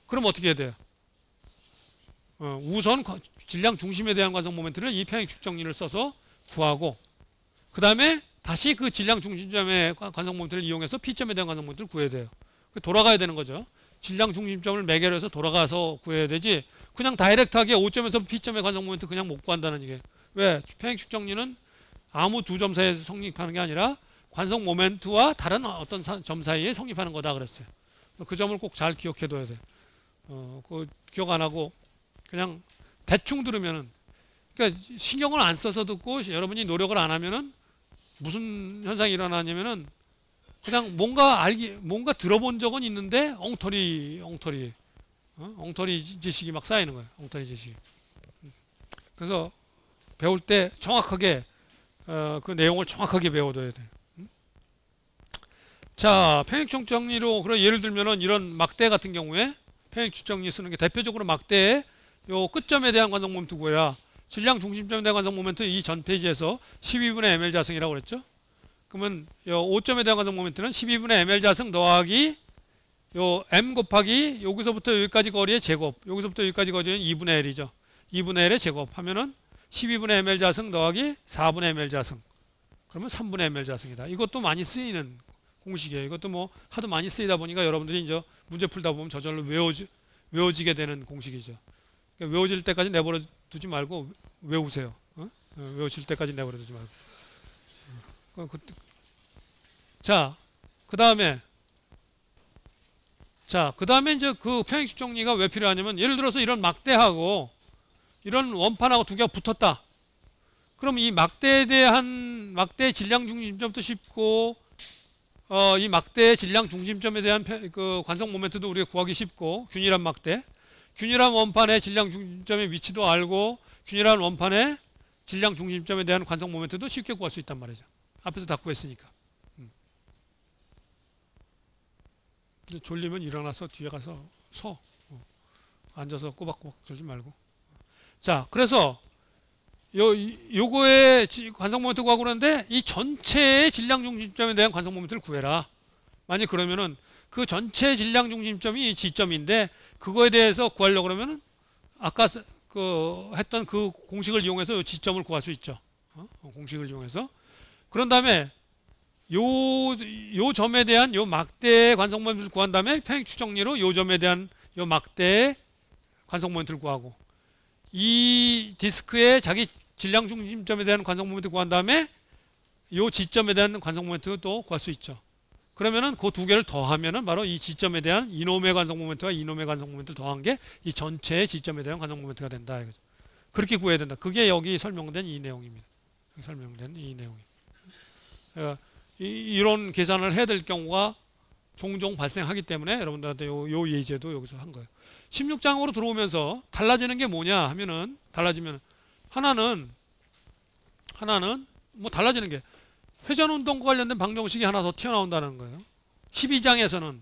그럼 어떻게 해야 돼요? 우선 질량 중심에 대한 관성 모멘트를 이 평행축 정리를 써서 구하고 그 다음에 다시 그 질량 중심점의 관성 모멘트를 이용해서 P점에 대한 관성 모멘트를 구해야 돼요. 돌아가야 되는 거죠. 질량 중심점을 매개로 해서 돌아가서 구해야 되지 그냥 다이렉트하게 5점에서 P점의 관성 모멘트 그냥 못 구한다는 얘기예요. 왜? 평행축 정리는 아무 두 점 사이에서 성립하는 게 아니라 관성 모멘트와 다른 어떤 점 사이에 성립하는 거다 그랬어요. 그 점을 꼭 잘 기억해 둬야 돼. 그 기억 안 하고 그냥 대충 들으면은 그러니까 신경을 안 써서 듣고 여러분이 노력을 안 하면은 무슨 현상이 일어나냐면은 그냥 뭔가 들어본 적은 있는데 엉터리 지식이 막 쌓이는 거예요. 엉터리 지식이. 그래서 배울 때 정확하게 그 내용을 정확하게 배워둬야 돼요. 자, 평행축 정리로 그럼 예를 들면은 이런 막대 같은 경우에 평행축 정리 쓰는 게 대표적으로 막대의 요 끝점에 대한 관성 모멘트 구해라. 질량 중심점에 대한 관성 모멘트 이 전 페이지에서 12분의 ml 자승이라고 그랬죠. 그러면 요 5점에 대한 관성 모멘트는 12분의 ml 자승 더하기 요 m 곱하기 여기서부터 여기까지 거리의 제곱. 여기서부터 여기까지 거리는 2분의 l이죠. 2분의 l의 제곱 하면은 12분의 ml 자승 더하기 4분의 ml 자승. 그러면 3분의 ml 자승이다. 이것도 많이 쓰이는 공식이에요. 이것도 뭐 하도 많이 쓰이다 보니까 여러분들이 이제 문제 풀다 보면 저절로 외워지게 되는 공식이죠. 그러니까 외워질 때까지 내버려 두지 말고 외우세요. 외우실 때까지 내버려 두지 말고. 자, 그 다음에 이제 그 평행축 정리가 왜 필요하냐면 예를 들어서 이런 막대하고 이런 원판하고 두 개가 붙었다. 그럼 이 막대에 대한 막대 질량 중심점도 쉽고 이 막대의 질량 중심점에 대한 그 관성 모멘트도 우리가 구하기 쉽고 균일한 막대, 균일한 원판의 질량 중심점의 위치도 알고 균일한 원판의 질량 중심점에 대한 관성 모멘트도 쉽게 구할 수 있단 말이죠. 앞에서 다 구했으니까. 졸리면 일어나서 뒤에 가서 서. 앉아서 꼬박꼬박 졸지 말고. 자, 그래서 요거의 관성 모멘트 구하고 그러는데 이 전체의 질량 중심점에 대한 관성 모멘트를 구해라. 만약 그러면은 그 전체 질량 중심점이 지점인데 그거에 대해서 구하려고 그러면은 아까 그 했던 그 공식을 이용해서 요 지점을 구할 수 있죠. 공식을 이용해서. 그런 다음에 요 점에 대한 요 막대의 관성 모멘트를 구한 다음에 평행 추정리로 요 점에 대한 요 막대의 관성 모멘트를 구하고 이 디스크의 자기 질량 중심점에 대한 관성 모멘트 구한 다음에 요 지점에 대한 관성 모멘트도 구할 수 있죠. 그러면은 그 두 개를 더하면은 바로 이 지점에 대한 이놈의 관성 모멘트와 이놈의 관성 모멘트를 더한 게 이 전체의 지점에 대한 관성 모멘트가 된다. 이거죠. 그렇게 구해야 된다. 그게 여기 설명된 이 내용입니다. 설명된 이 내용이. 이런 계산을 해야 될 경우가 종종 발생하기 때문에 여러분들한테 요 예제도 여기서 한 거예요. 16장으로 들어오면서 달라지는 게 뭐냐 하면은 달라지면 하나는 뭐 달라지는 게 회전 운동과 관련된 방정식이 하나 더 튀어나온다는 거예요. 12장에서는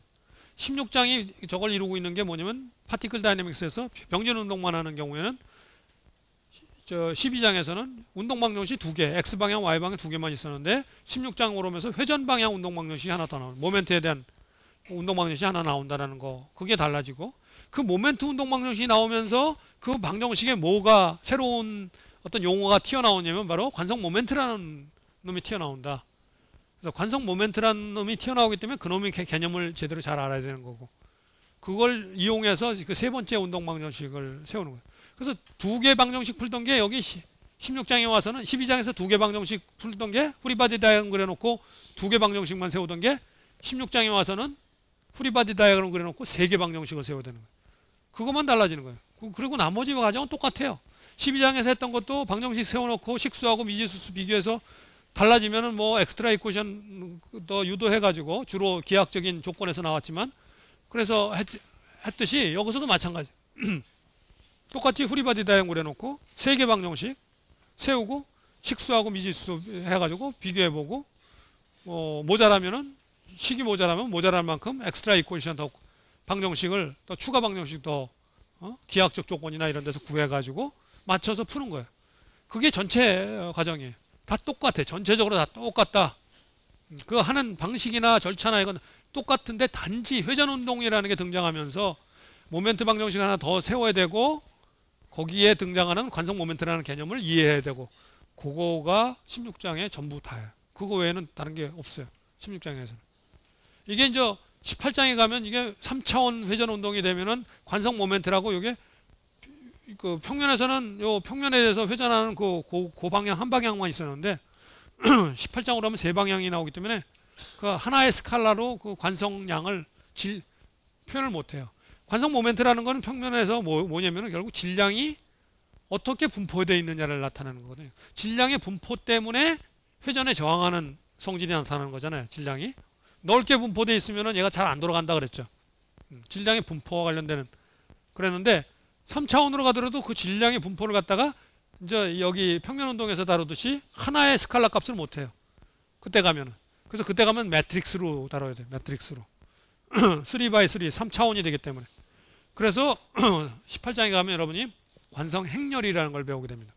16장이 저걸 이루고 있는 게 뭐냐면 파티클 다이내믹스에서 병진 운동만 하는 경우에는 12장에서는 운동 방정식 두 개, X 방향, Y 방향 두 개만 있었는데 16장으로 오면서 회전 방향 운동 방정식이 하나 더 나오는 모멘트에 대한 운동 방정식이 하나 나온다는 거. 그게 달라지고 그 모멘트 운동 방정식이 나오면서 그 방정식에 뭐가 새로운 어떤 용어가 튀어나오냐면 바로 관성 모멘트라는 놈이 튀어나온다. 그래서 관성 모멘트라는 놈이 튀어나오기 때문에 그 놈의 개념을 제대로 잘 알아야 되는 거고 그걸 이용해서 그 세 번째 운동 방정식을 세우는 거예요. 그래서 두 개 방정식 풀던 게 여기 16장에 와서는 12장에서 두 개 방정식 풀던 게 프리바디 다이어그램 그려놓고 두 개 방정식만 세우던 게 16장에 와서는 프리바디 다이어그램 그려놓고 세 개 방정식을 세워야 되는 거예요. 그것만 달라지는 거예요. 그리고 나머지 과정은 똑같아요. 12장에서 했던 것도 방정식 세워놓고 식수하고 미지수수 비교해서 달라지면은 뭐 엑스트라 이쿠에이션 더 유도해가지고 주로 기하학적인 조건에서 나왔지만 그래서 했듯이 여기서도 마찬가지. 똑같이 프리바디 다이어그램 그려놓고 세 개 방정식 세우고 식수하고 미지수 해가지고 비교해보고 모자라면은 식이 모자라면 모자랄 만큼 엑스트라 이쿠에이션 더 방정식을 또 추가 방정식 더 기하학적 조건이나 이런 데서 구해가지고 맞춰서 푸는 거예요. 그게 전체 과정이에요. 다 똑같아. 전체적으로 다 똑같다. 그 하는 방식이나 절차나 이건 똑같은데 단지 회전운동이라는 게 등장하면서 모멘트 방정식 하나 더 세워야 되고 거기에 등장하는 관성 모멘트라는 개념을 이해해야 되고 그거가 16장에 전부 다예요. 그거 외에는 다른 게 없어요. 16장에서는. 이게 이제 18장에 가면 이게 3차원 회전 운동이 되면은 관성 모멘트라고 이게 그 평면에서는 요 평면에 대해서 회전하는 그 방향 한 방향만 있었는데 18장으로 하면 세 방향이 나오기 때문에 그 하나의 스칼라로 그 관성량을 표현을 못 해요. 관성 모멘트라는 거는 평면에서 뭐냐면은 결국 질량이 어떻게 분포되어 있느냐를 나타내는 거거든요. 질량의 분포 때문에 회전에 저항하는 성질이 나타나는 거잖아요. 질량이 넓게 분포되어 있으면은 얘가 잘 안 돌아간다 그랬죠. 질량의 분포와 관련되는 그랬는데 3차원으로 가더라도 그 질량의 분포를 갖다가 이제 여기 평면 운동에서 다루듯이 하나의 스칼라 값을 못 해요. 그때 가면은. 그래서 그때 가면 매트릭스로 다뤄야 돼요. 매트릭스로. 3x3 3차원이 되기 때문에. 그래서 18장에 가면 여러분이 관성 행렬이라는 걸 배우게 됩니다.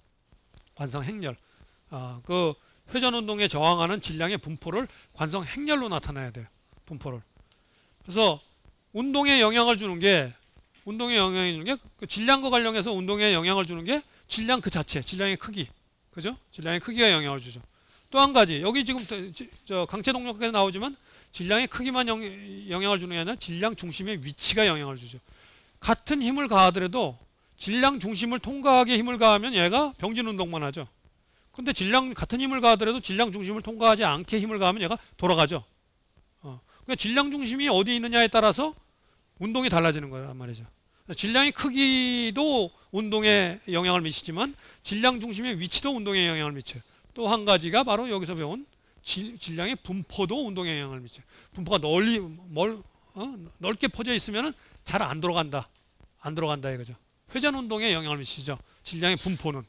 관성 행렬. 그 회전 운동에 저항하는 질량의 분포를 관성 행렬로 나타내야 돼요. 분포를. 그래서 운동에 영향을 주는 게 그 질량과 관련해서 운동에 영향을 주는 게 질량 그 자체, 질량의 크기. 그죠? 질량의 크기가 영향을 주죠. 또 한 가지, 여기 지금 저 강체 동력에서 나오지만 질량의 크기만 영향을 주는 게 아니라 질량 중심의 위치가 영향을 주죠. 같은 힘을 가하더라도 질량 중심을 통과하게 힘을 가하면 얘가 병진 운동만 하죠. 근데 같은 힘을 가하더라도 질량 중심을 통과하지 않게 힘을 가하면 얘가 돌아가죠. 그러니까 질량 중심이 어디 있느냐에 따라서 운동이 달라지는 거란 말이죠. 질량의 크기도 운동에 영향을 미치지만 질량 중심의 위치도 운동에 영향을 미쳐요. 또 한 가지가 바로 여기서 배운 질량의 분포도 운동에 영향을 미쳐요. 분포가 넓게 퍼져 있으면 잘 안 들어간다. 안 들어간다 이거죠. 회전 운동에 영향을 미치죠. 질량의 분포는.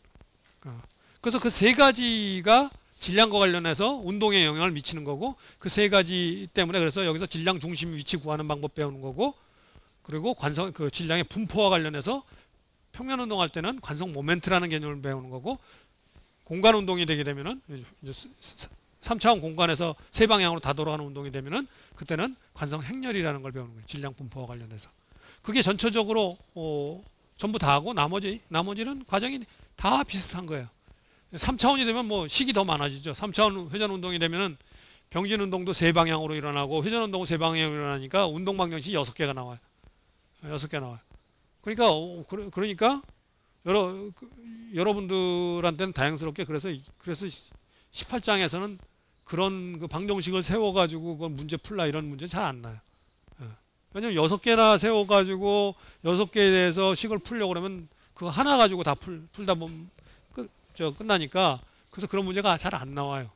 그래서 그 세 가지가 질량과 관련해서 운동에 영향을 미치는 거고, 그 세 가지 때문에 그래서 여기서 질량 중심 위치 구하는 방법 배우는 거고, 그리고 그 질량의 분포와 관련해서 평면 운동할 때는 관성 모멘트라는 개념을 배우는 거고, 공간 운동이 되게 되면은 3차원 공간에서 세 방향으로 다 돌아가는 운동이 되면은 그때는 관성 행렬이라는 걸 배우는 거예요. 질량 분포와 관련해서. 그게 전체적으로 전부 다 하고 나머지는 과정이 다 비슷한 거예요. 3차원이 되면 뭐 식이 더 많아지죠. 3차원 회전 운동이 되면은 병진 운동도 세 방향으로 일어나고 회전 운동도 세 방향으로 일어나니까 운동 방정식이 6개가 나와요. 6개 나와요. 그러니까 여러분들한테는 다행스럽게 그래서 18장에서는 그런 그 방정식을 세워가지고 그 문제 풀라 이런 문제 잘 안 나요. 왜냐면 6개나 세워가지고 6개에 대해서 식을 풀려고 그러면 그거 하나 가지고 다 풀다 보면 끝나니까 그래서 그런 문제가 잘 안 나와요.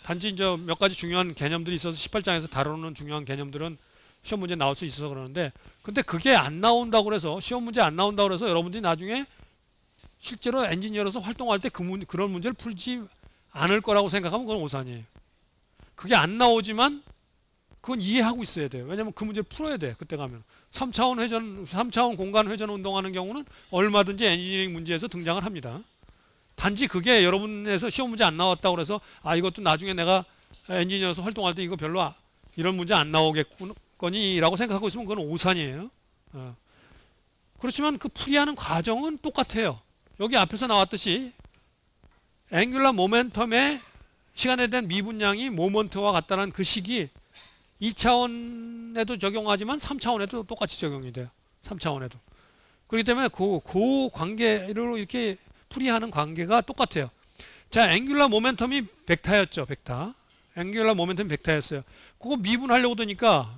단지 이제 몇 가지 중요한 개념들이 있어서 18장에서 다루는 중요한 개념들은 시험 문제 나올 수 있어서 그러는데, 근데 그게 안 나온다고 그래서 시험 문제 안 나온다고 그래서 여러분들이 나중에 실제로 엔지니어로서 활동할 때 그런 문제를 풀지 않을 거라고 생각하면 그건 오산이에요. 그게 안 나오지만 그건 이해하고 있어야 돼요. 왜냐면 그 문제를 풀어야 돼. 그때 가면 3차원 공간 회전 운동하는 경우는 얼마든지 엔지니어링 문제에서 등장을 합니다. 단지 그게 여러분에서 시험 문제 안 나왔다고 그래서 이것도 나중에 내가 엔지니어로서 활동할 때 이거 별로 이런 문제 안 나오겠거니라고 생각하고 있으면 그건 오산이에요. 그렇지만 그 풀이하는 과정은 똑같아요. 여기 앞에서 나왔듯이 앵귤러 모멘텀의 시간에 대한 미분량이 모먼트와 같다는 그 식이 2차원에도 적용하지만 3차원에도 똑같이 적용이 돼요. 3차원에도. 그렇기 때문에 그 관계로 이렇게 풀이하는 관계가 똑같아요. 자, 앵귤러 모멘텀이 벡터였죠. 벡터. 앵귤러 모멘텀이 벡터였어요. 그거 미분하려고 드니까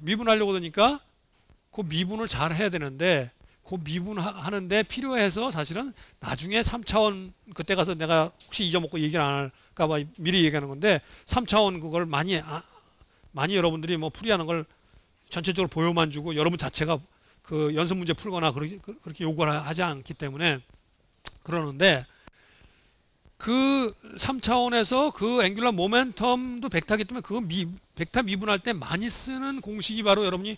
그 미분을 잘 해야 되는데, 그 미분하는데 필요해서 사실은 나중에 3차원 그때 가서 내가 혹시 잊어먹고 얘기를 안 할까봐 미리 얘기하는 건데, 3차원 그걸 많이 여러분들이 뭐 풀이하는 걸 전체적으로 보여만 주고 여러분 자체가 그 연습 문제 풀거나 그렇게 요구를 하지 않기 때문에 그러는데, 그 3차원에서 그 앵귤러 모멘텀도 벡터이기 때문에 그 벡터 미분할 때 많이 쓰는 공식이 바로 여러분이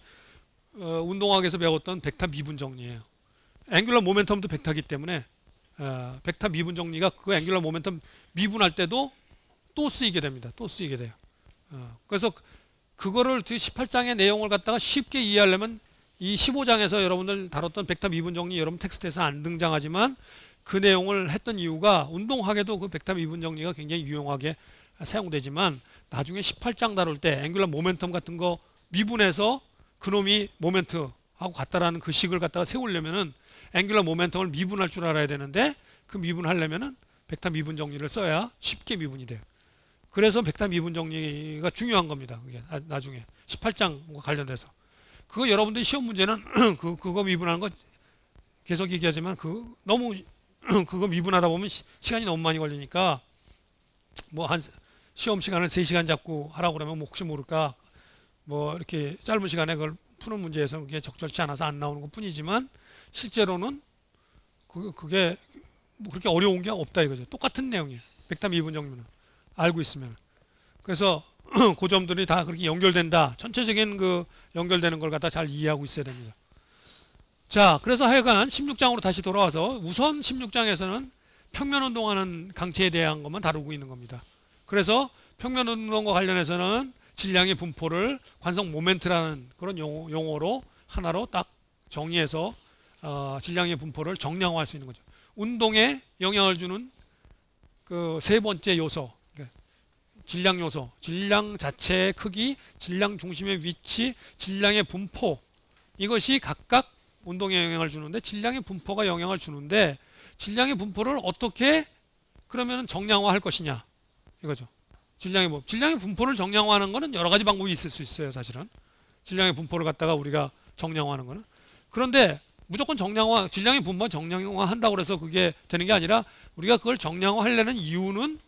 운동학에서 배웠던 벡터 미분 정리예요. 앵귤러 모멘텀도 벡터이기 때문에 벡터 미분 정리가 그 앵귤러 모멘텀 미분할 때도 또 쓰이게 됩니다. 또 쓰이게 돼요. 그래서 그거를 18장의 내용을 갖다가 쉽게 이해하려면 이 15장에서 여러분들 다뤘던 벡터 미분 정리 여러분 텍스트에서 안 등장하지만 그 내용을 했던 이유가 운동학에도 그 벡터 미분 정리가 굉장히 유용하게 사용되지만 나중에 18장 다룰 때 앵귤러 모멘텀 같은 거 미분해서 그놈이 모멘트하고 같다라는 그 식을 갖다가 세우려면은 앵귤러 모멘텀을 미분할 줄 알아야 되는데, 그 미분하려면은 벡터 미분 정리를 써야 쉽게 미분이 돼요. 그래서 벡터 미분 정리가 중요한 겁니다. 그게 나중에 18장과 관련돼서. 그거 여러분들이 시험 문제는 그거 미분하는 거 계속 얘기하지만 너무 그거 미분하다 보면 시간이 너무 많이 걸리니까 뭐 한 시험 시간을 3시간 잡고 하라고 그러면 뭐 혹시 모를까 뭐 이렇게 짧은 시간에 그걸 푸는 문제에서 그게 적절치 않아서 안 나오는 것 뿐이지만 실제로는 그게 뭐 그렇게 어려운 게 없다 이거죠. 똑같은 내용이에요. 벡터 미분 정리는 알고 있으면. 그래서 그 점들이 다 그렇게 연결된다. 전체적인 그 연결되는 걸 갖다 잘 이해하고 있어야 됩니다. 자, 그래서 하여간 16장으로 다시 돌아와서 우선 16장에서는 평면 운동하는 강체에 대한 것만 다루고 있는 겁니다. 그래서 평면 운동과 관련해서는 질량의 분포를 관성 모멘트라는 그런 용어로 하나로 딱 정의해서 질량의 분포를 정량화할 수 있는 거죠. 운동에 영향을 주는 그 세 번째 요소, 질량 요소, 질량 자체의 크기, 질량 중심의 위치, 질량의 분포, 이것이 각각 운동에 영향을 주는데, 질량의 분포가 영향을 주는데 질량의 분포를 어떻게 그러면 정량화할 것이냐 이거죠. 질량의 분포를 정량화하는 것은 여러 가지 방법이 있을 수 있어요. 사실은 질량의 분포를 갖다가 우리가 정량화하는 것은, 그런데 무조건 정량화, 질량의 분포 정량화 한다고 그래서 그게 되는 게 아니라 우리가 그걸 정량화 하려는 이유는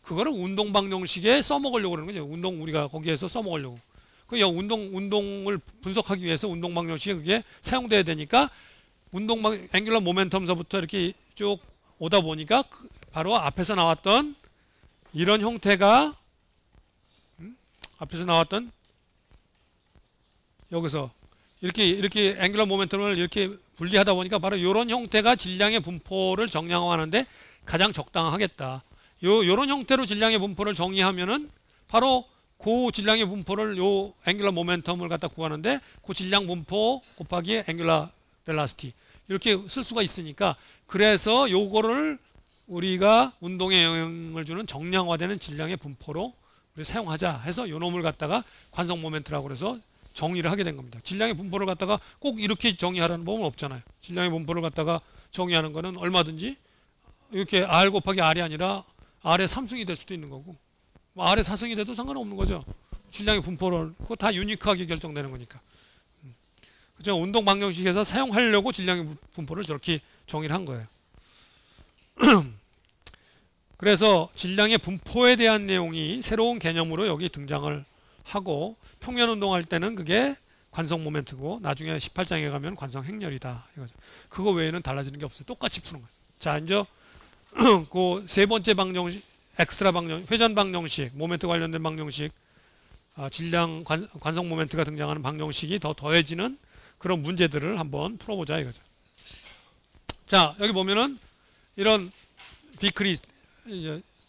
그거를 운동 방정식에 써먹으려고 그러는 거죠. 우리가 거기에서 써먹으려고. 그 운동을 분석하기 위해서 운동 방정식이 그게 사용돼야 되니까 앵귤러 모멘텀서부터 이렇게 쭉 오다 보니까 바로 앞에서 나왔던 이런 형태가 앞에서 나왔던 여기서 이렇게 앵귤러 모멘텀을 이렇게 분리하다 보니까 바로 이런 형태가 질량의 분포를 정량화하는데 가장 적당하겠다. 요런 형태로 질량의 분포를 정의하면은 바로 그 질량의 분포를 요 앵귤러 모멘텀을 갖다 구하는데 그 질량 분포 곱하기 앵귤러 벨라시티 이렇게 쓸 수가 있으니까 그래서 요거를 우리가 운동에 영향을 주는 정량화되는 질량의 분포로 우리 사용하자 해서 요 놈을 갖다가 관성 모멘트라고 그래서 정의를 하게 된 겁니다. 질량의 분포를 갖다가 꼭 이렇게 정의하라는 법은 없잖아요. 질량의 분포를 갖다가 정의하는 거는 얼마든지 이렇게 R 곱하기 R이 아니라 R의 3승이 될 수도 있는 거고 R의 4승이 돼도 상관없는 거죠. 질량의 분포를 그거 다 유니크하게 결정되는 거니까. 그죠? 운동 방정식에서 사용하려고 질량의 분포를 저렇게 정의를 한 거예요. 그래서 질량의 분포에 대한 내용이 새로운 개념으로 여기 등장을 하고 평면 운동할 때는 그게 관성 모멘트고 나중에 18장에 가면 관성 행렬이다 이거죠. 그거 외에는 달라지는 게 없어요. 똑같이 푸는 거예요. 자, 이제 그 세 번째 방정식, 엑스트라 방정식, 회전 방정식, 모멘트 관련된 방정식, 질량 관성 모멘트가 등장하는 방정식이 더 더해지는 그런 문제들을 한번 풀어보자 이거죠. 자, 여기 보면은 이런 디크리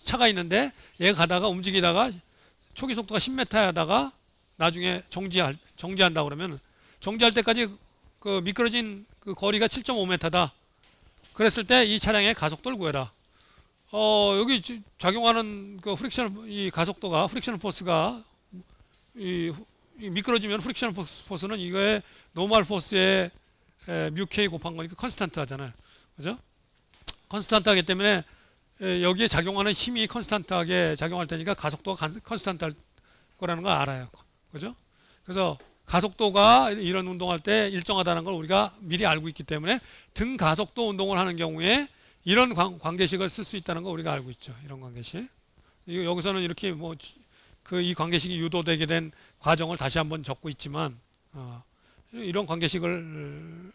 차가 있는데 얘가 가다가 움직이다가 초기 속도가 10m 하다가 나중에 정지한다 그러면 정지할 때까지 그 미끄러진 그 거리가 7.5m다. 그랬을 때 이 차량의 가속도를 구해라. 여기 작용하는 그 이 가속도가 프릭션 포스가 이 미끄러지면 프릭션 포스는 이거의 노멀 포스의 뮤 K 곱한 거니까 컨스탄트 하잖아요. 그죠? 컨스탄트 하기 때문에 여기에 작용하는 힘이 컨스탄트하게 작용할 테니까 가속도가 컨스탄트 할 거라는 걸 알아요. 그죠? 그래서 가속도가 이런 운동할 때 일정하다는 걸 우리가 미리 알고 있기 때문에 등 가속도 운동을 하는 경우에 이런 관계식을 쓸 수 있다는 걸 우리가 알고 있죠. 이런 관계식. 여기서는 이렇게 뭐 이 관계식이 유도되게 된 과정을 다시 한번 적고 있지만 이런 관계식을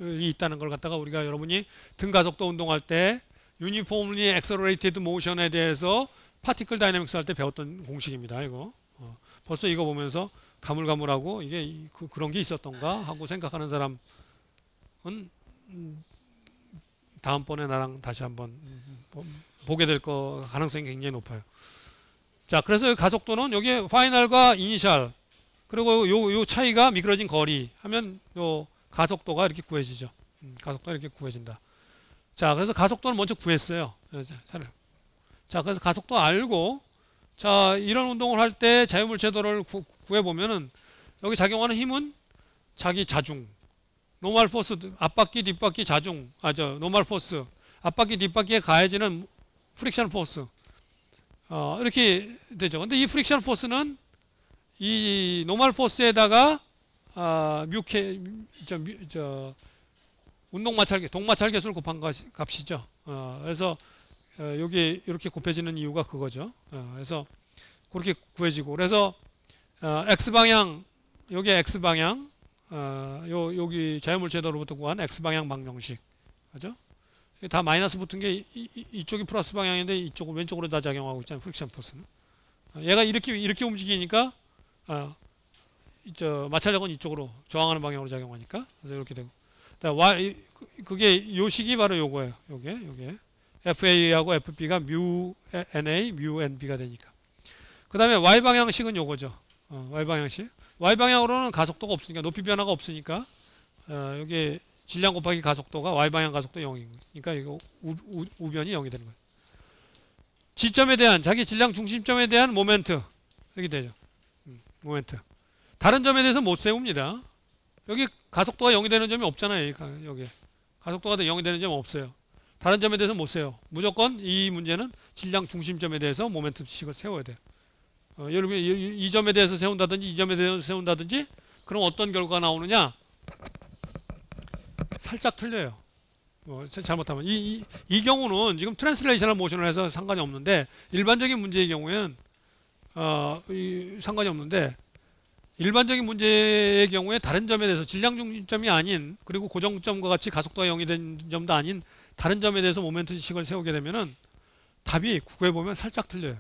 있다는 걸 갖다가 우리가 여러분이 등 가속도 운동할 때 유니폼리 액셀러레이티드 모션에 대해서 파티클 다이내믹스 할 때 배웠던 공식입니다. 이거 벌써 이거 보면서 가물가물하고 이게 그런 게 있었던가 하고 생각하는 사람은 다음번에 나랑 다시 한번 보게 될 거 가능성이 굉장히 높아요. 자, 그래서 가속도는 여기 파이널과 이니셜 그리고 요 차이가 미끄러진 거리 하면 요 가속도가 이렇게 구해지죠. 가속도가 이렇게 구해진다. 자, 그래서 가속도는 먼저 구했어요. 자, 그래서 가속도 알고 자, 이런 운동을 할 때 자유물체도를 구해보면은 여기 작용하는 힘은 자기 자중 노멀 포스 앞바퀴 뒷바퀴 자중 노멀 포스 앞바퀴 뒷바퀴에 가해지는 프릭션 포스 이렇게 되죠. 근데 이 프릭션 포스는 이 노멀 포스에다가 뮤케 운동 마찰계 동마찰 계수를 곱한 값이죠. 그래서 여기 이렇게 곱해지는 이유가 그거죠. 그래서 그렇게 구해지고 그래서 X방향 여기 X방향 여기 자유물체도로부터 구한 X방향 방정식 그죠? 다 마이너스 붙은 게 이쪽이 플러스 방향인데 이쪽은 왼쪽으로 다 작용하고 있잖아요. 프릭션 포스는 얘가 이렇게 움직이니까 마찰력은 이쪽으로 저항하는 방향으로 작용하니까 그래서 이렇게 되고 그게 요식이 바로 요거예요. 요게 FA하고 FB가 뮤 NA, 뮤 NB가 되니까. 그 다음에 Y방향식은 요거죠. Y방향식. Y방향으로는 가속도가 없으니까, 높이 변화가 없으니까, 여기 질량 곱하기 가속도가 Y방향 가속도 0인 거예요. 그러니까 이거 우변이 0이 되는 거예요. 지점에 대한, 자기 질량 중심점에 대한 모멘트. 이렇게 되죠. 모멘트. 다른 점에 대해서 못 세웁니다. 여기 가속도가 0이 되는 점이 없잖아요. 여기. 가속도가 0이 되는 점은 없어요. 다른 점에 대해서 못 세요. 무조건 이 문제는 질량 중심점에 대해서 모멘텀식을 세워야 돼요. 여러분 이 점에 대해서 세운다든지 이 점에 대해서 세운다든지 그럼 어떤 결과가 나오느냐? 살짝 틀려요. 잘못하면 이 경우는 지금 트랜스레이셔널 모션을 해서 상관이 없는데 일반적인 문제의 경우에는 상관이 없는데 일반적인 문제의 경우에 다른 점에 대해서 질량 중심점이 아닌 그리고 고정점과 같이 가속도가 0이 된 점도 아닌 다른 점에 대해서 모멘트식을 세우게 되면은 답이 국어에 보면 살짝 틀려요.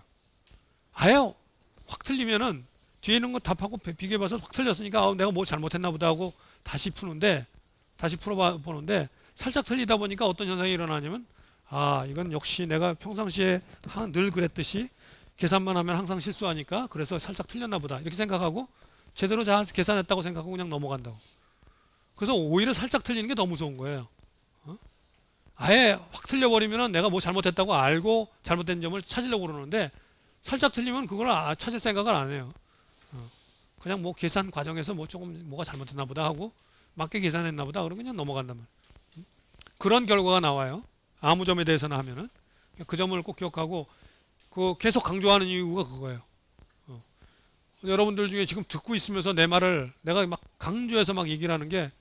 아예 확 틀리면은 뒤에 있는 거 답하고 비교해봐서 확 틀렸으니까 내가 뭐 잘못했나 보다 하고 다시 푸는데 다시 풀어보는데 살짝 틀리다 보니까 어떤 현상이 일어나냐면 이건 역시 내가 평상시에 늘 그랬듯이 계산만 하면 항상 실수하니까 그래서 살짝 틀렸나 보다 이렇게 생각하고 제대로 잘 계산했다고 생각하고 그냥 넘어간다고. 그래서 오히려 살짝 틀리는 게 더 무서운 거예요. 아예 확 틀려버리면 내가 뭐 잘못했다고 알고 잘못된 점을 찾으려고 그러는데 살짝 틀리면 그걸 찾을 생각을 안 해요. 그냥 뭐 계산 과정에서 뭐 조금 뭐가 잘못했나 보다 하고 맞게 계산했나 보다 그러고 그냥 넘어간단 말이에요. 그런 결과가 나와요. 아무 점에 대해서는 하면은 그 점을 꼭 기억하고 계속 강조하는 이유가 그거예요. 여러분들 중에 지금 듣고 있으면서 내 말을 내가 막 강조해서 막 얘기를 하는 게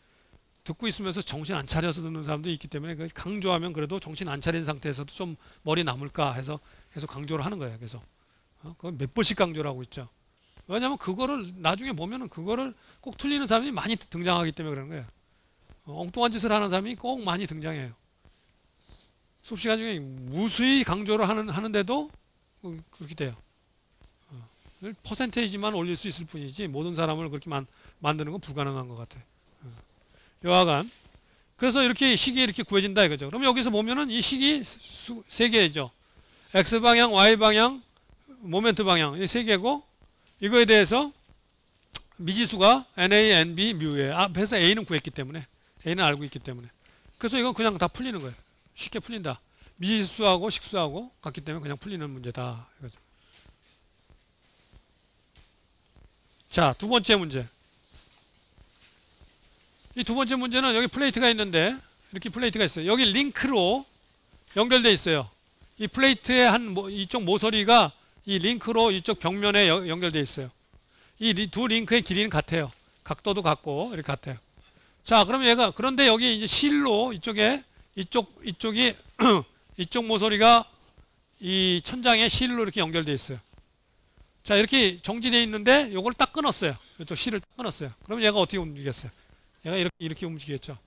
듣고 있으면서 정신 안 차려서 듣는 사람도 있기 때문에 강조하면 그래도 정신 안 차린 상태에서도 좀 머리 남을까 해서 계속 강조를 하는 거예요. 그래서 그건 몇 번씩 강조를 하고 있죠. 왜냐하면 그거를 나중에 보면은 그거를 꼭 틀리는 사람이 많이 등장하기 때문에 그런 거예요. 엉뚱한 짓을 하는 사람이 꼭 많이 등장해요. 수업 시간 중에 무수히 강조를 하는데도 그렇게 돼요. 퍼센테이지만 올릴 수 있을 뿐이지 모든 사람을 그렇게 만드는 건 불가능한 것 같아요. 여하간 그래서 이렇게 식이 이렇게 구해진다 이거죠. 그럼 여기서 보면은 이 식이 세 개죠. x 방향, y 방향, 모멘트 방향 이 세 개고 이거에 대해서 미지수가 NA, NB, 뮤예요. 앞에서 A는 구했기 때문에 A는 알고 있기 때문에 그래서 이건 그냥 다 풀리는 거예요. 쉽게 풀린다. 미지수하고 식수하고 같기 때문에 그냥 풀리는 문제다 이거죠. 자, 두 번째 문제. 이 두 번째 문제는 여기 플레이트가 있는데 이렇게 플레이트가 있어요. 여기 링크로 연결되어 있어요. 이 플레이트의 이쪽 모서리가 이 링크로 이쪽 벽면에 연결되어 있어요. 이 두 링크의 길이는 같아요. 각도도 같고 이렇게 같아요. 자, 그러면 그런데 여기 이제 실로 이쪽이 이쪽 모서리가 이 천장에 실로 이렇게 연결되어 있어요. 자, 이렇게 정지되어 있는데 요걸 딱 끊었어요. 이쪽 실을 딱 끊었어요. 그럼 얘가 어떻게 움직이겠어요? 얘가 이렇게 움직이겠죠.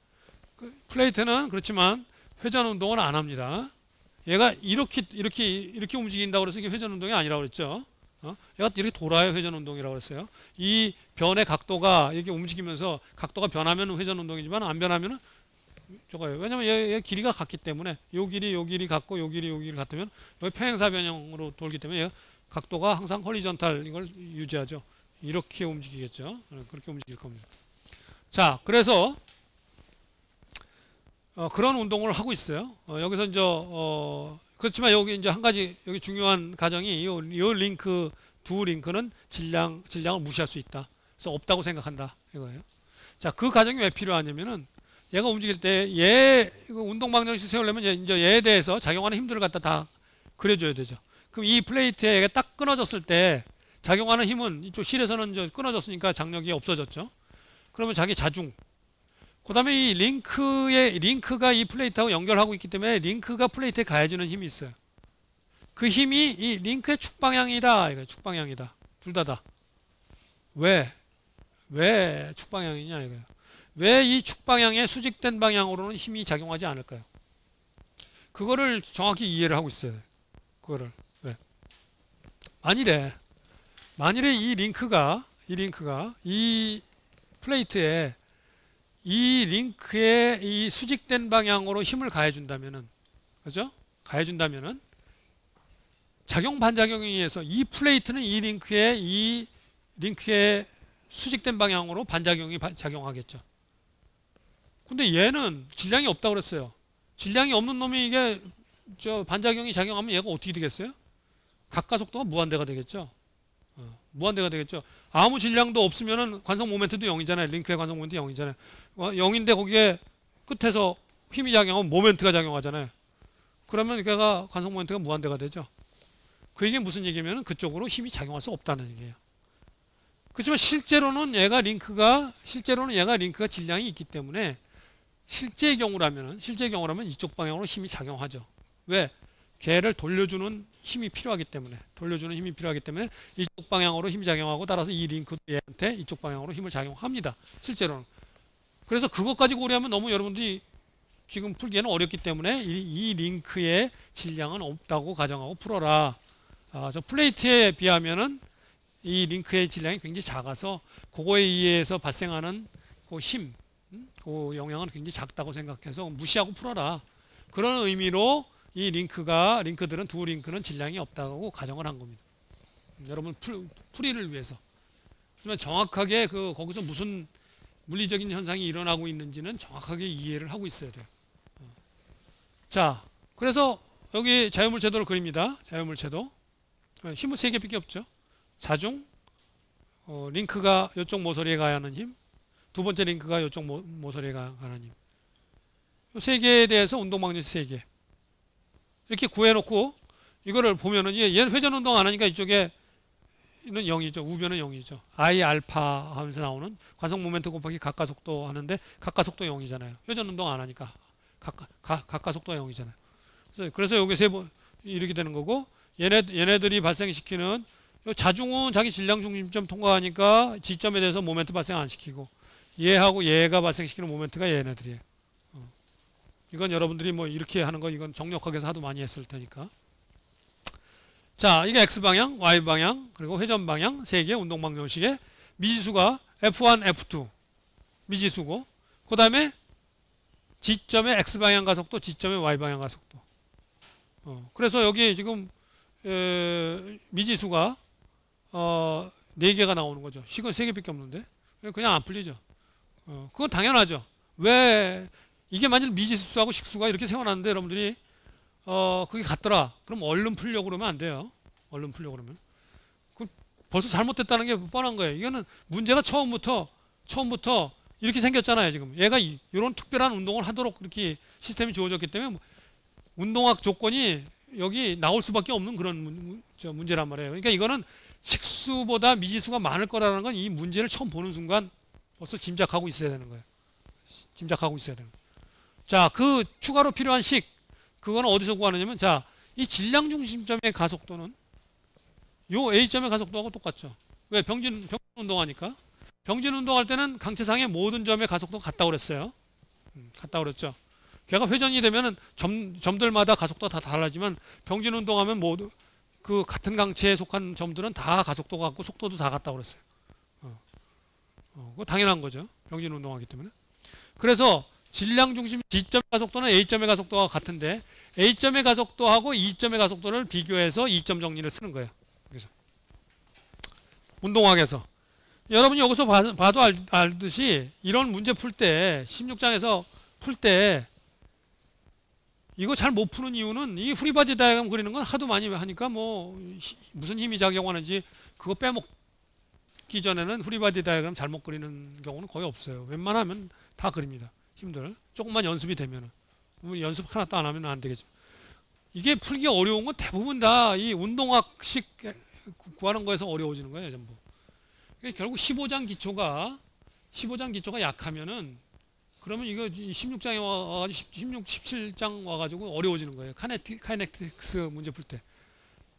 플레이트는 그렇지만 회전 운동은 안 합니다. 얘가 이렇게 움직인다고 그래서 이게 회전 운동이 아니라고 그랬죠. 얘가 이렇게 돌아요. 회전 운동이라고 그랬어요. 이 변의 각도가 이렇게 움직이면서 각도가 변하면 회전 운동이지만 안 변하면은 저거예요. 왜냐면 얘 길이가 같기 때문에 요 길이 같고 요 길이 같으면 여기 평행사 변형으로 돌기 때문에 얘가 각도가 항상 홀리전탈 이걸 유지하죠. 이렇게 움직이겠죠. 그렇게 움직일 겁니다. 자, 그래서 그런 운동을 하고 있어요. 여기서 이제 그렇지만 여기 이제 한 가지 여기 중요한 가정이 요 링크 두 링크는 질량을 무시할 수 있다. 그래서 없다고 생각한다 이거예요. 자, 그 가정이 왜 필요하냐면은 얘가 움직일 때 얘 운동 방정식 세우려면 이제 얘에 대해서 작용하는 힘들을 갖다 다 그려줘야 되죠. 그럼 이 플레이트에 딱 끊어졌을 때 작용하는 힘은 이쪽 실에서는 이제 끊어졌으니까 장력이 없어졌죠. 그러면 자기 자중. 그 다음에 이 링크가 이 플레이트하고 연결하고 있기 때문에 링크가 플레이트에 가해지는 힘이 있어요. 그 힘이 이 링크의 축방향이다. 이거 축방향이다. 둘 다다. 왜 축방향이냐 이거예요. 왜 이 축방향에 수직된 방향으로는 힘이 작용하지 않을까요? 그거를 정확히 이해를 하고 있어요. 그거를. 왜? 만일에 이 링크가 이 플레이트에 이 링크에 이 수직된 방향으로 힘을 가해준다면은, 그죠? 가해준다면은 작용 반작용에 의해서 이 플레이트는 이 링크에 수직된 방향으로 반작용이 작용하겠죠. 근데 얘는 질량이 없다고 그랬어요. 질량이 없는 놈이 이게 반작용이 작용하면 얘가 어떻게 되겠어요? 각가속도가 무한대가 되겠죠. 무한대가 되겠죠. 아무 질량도 없으면은 관성 모멘트도 0이잖아요. 링크의 관성 모멘트 0이잖아요. 0인데 거기에 끝에서 힘이 작용하면 모멘트가 작용하잖아요. 그러면 걔가 관성 모멘트가 무한대가 되죠. 그 얘기는 무슨 얘기냐면 그쪽으로 힘이 작용할 수 없다는 얘기예요. 그렇지만 실제로는 얘가 링크가 질량이 있기 때문에 실제 경우라면 이쪽 방향으로 힘이 작용하죠. 왜? 걔를 돌려주는 힘이 필요하기 때문에 이쪽 방향으로 힘이 작용하고, 따라서 이 링크도 얘한테 이쪽 방향으로 힘을 작용합니다. 실제로는. 그래서 그것까지 고려하면 너무 여러분들이 지금 풀기에는 어렵기 때문에 이 링크의 질량은 없다고 가정하고 풀어라. 저 플레이트에 비하면은 이 링크의 질량이 굉장히 작아서 그거에 의해서 발생하는 그 힘, 그 영향은 굉장히 작다고 생각해서 무시하고 풀어라. 그런 의미로 이 링크들은 두 링크는 질량이 없다고 가정을 한 겁니다. 여러분 풀이를 위해서. 하지만 정확하게 거기서 무슨 물리적인 현상이 일어나고 있는지는 정확하게 이해를 하고 있어야 돼요. 자, 그래서 여기 자유물체도를 그립니다. 자유물체도. 힘은 세 개밖에 없죠. 자중, 링크가 이쪽 모서리에 가야 하는 힘, 두 번째 링크가 이쪽 모서리에 가야 하는 힘. 이 세 개에 대해서 운동방정식 세 개. 이렇게 구해놓고 이거를 보면은 얘는 회전 운동 안 하니까 이쪽에는 0이죠. 우변은 0이죠. I 알파 하면서 나오는 관성 모멘트 곱하기 가까속도 하는데 가까속도 0이잖아요. 회전 운동 안 하니까 가까속도가 0이잖아요. 그래서 여기 세 번 이렇게 되는 거고, 얘네들이 발생시키는 자중은 자기 질량 중심점 통과하니까 지점에 대해서 모멘트 발생 안 시키고, 얘하고 얘가 발생시키는 모멘트가 얘네들이에요. 이건 여러분들이 뭐 이렇게 하는 거 이건 정력학에서 하도 많이 했을 테니까. 자, 이게 X방향, Y방향, 그리고 회전방향 세 개 운동방정식의 미지수가 F1, F2 미지수고, 그 다음에 지점의 X방향 가속도, 지점의 Y방향 가속도. 그래서 여기 지금 미지수가 4개가 나오는 거죠. 식은 3개밖에 없는데 그냥 안 풀리죠. 그건 당연하죠. 왜 이게 만일 미지수하고 식수가 이렇게 세워놨는데 여러분들이 그게 같더라. 그럼 얼른 풀려고 그러면 안 돼요. 얼른 풀려고 그러면. 그럼 벌써 잘못됐다는 게 뻔한 거예요. 이거는 문제가 처음부터 이렇게 생겼잖아요. 지금 얘가 이런 특별한 운동을 하도록 이렇게 시스템이 주어졌기 때문에 운동학 조건이 여기 나올 수밖에 없는 그런 문제란 말이에요. 그러니까 이거는 식수보다 미지수가 많을 거라는 건 이 문제를 처음 보는 순간 벌써 짐작하고 있어야 되는 거예요. 짐작하고 있어야 되는 거예요. 자, 그 추가로 필요한 식, 그거는 어디서 구하느냐면, 자, 이 질량 중심점의 가속도는 요 A점의 가속도하고 똑같죠. 왜? 병진 운동하니까. 병진 운동할 때는 강체상의 모든 점의 가속도가 같다고 그랬어요. 같다고 그랬죠. 걔가 회전이 되면은 점들마다 가속도가 다 달라지만, 병진 운동하면 모두 그 같은 강체에 속한 점들은 다 가속도가 같고 속도도 다 같다고 그랬어요. 그거 당연한 거죠. 병진 운동하기 때문에. 그래서 질량 중심 G점의 가속도는 A점의 가속도가 같은데, A점의 가속도하고 E점의 가속도를 비교해서 E점 정리를 쓰는 거예요. 그래서 운동학에서 여러분이 여기서 봐도 알듯이 이런 문제 풀 때, 16장에서 풀 때 이거 잘 못 푸는 이유는, 이 프리바디 다이어그램 그리는 건 하도 많이 하니까 뭐 무슨 힘이 작용하는지 그거 빼먹기 전에는 프리바디 다이어그램 잘못 그리는 경우는 거의 없어요. 웬만하면 다 그립니다. 힘들. 조금만 연습이 되면은. 연습 하나도 안 하면 안 되겠죠. 이게 풀기 어려운 건 대부분 다 이 운동학식 구하는 거에서 어려워지는 거예요, 전부. 결국 15장 기초가 약하면은, 그러면 이거 16장에 와가지고 16, 17장 와가지고 어려워지는 거예요. 카이넥틱스 문제 풀 때.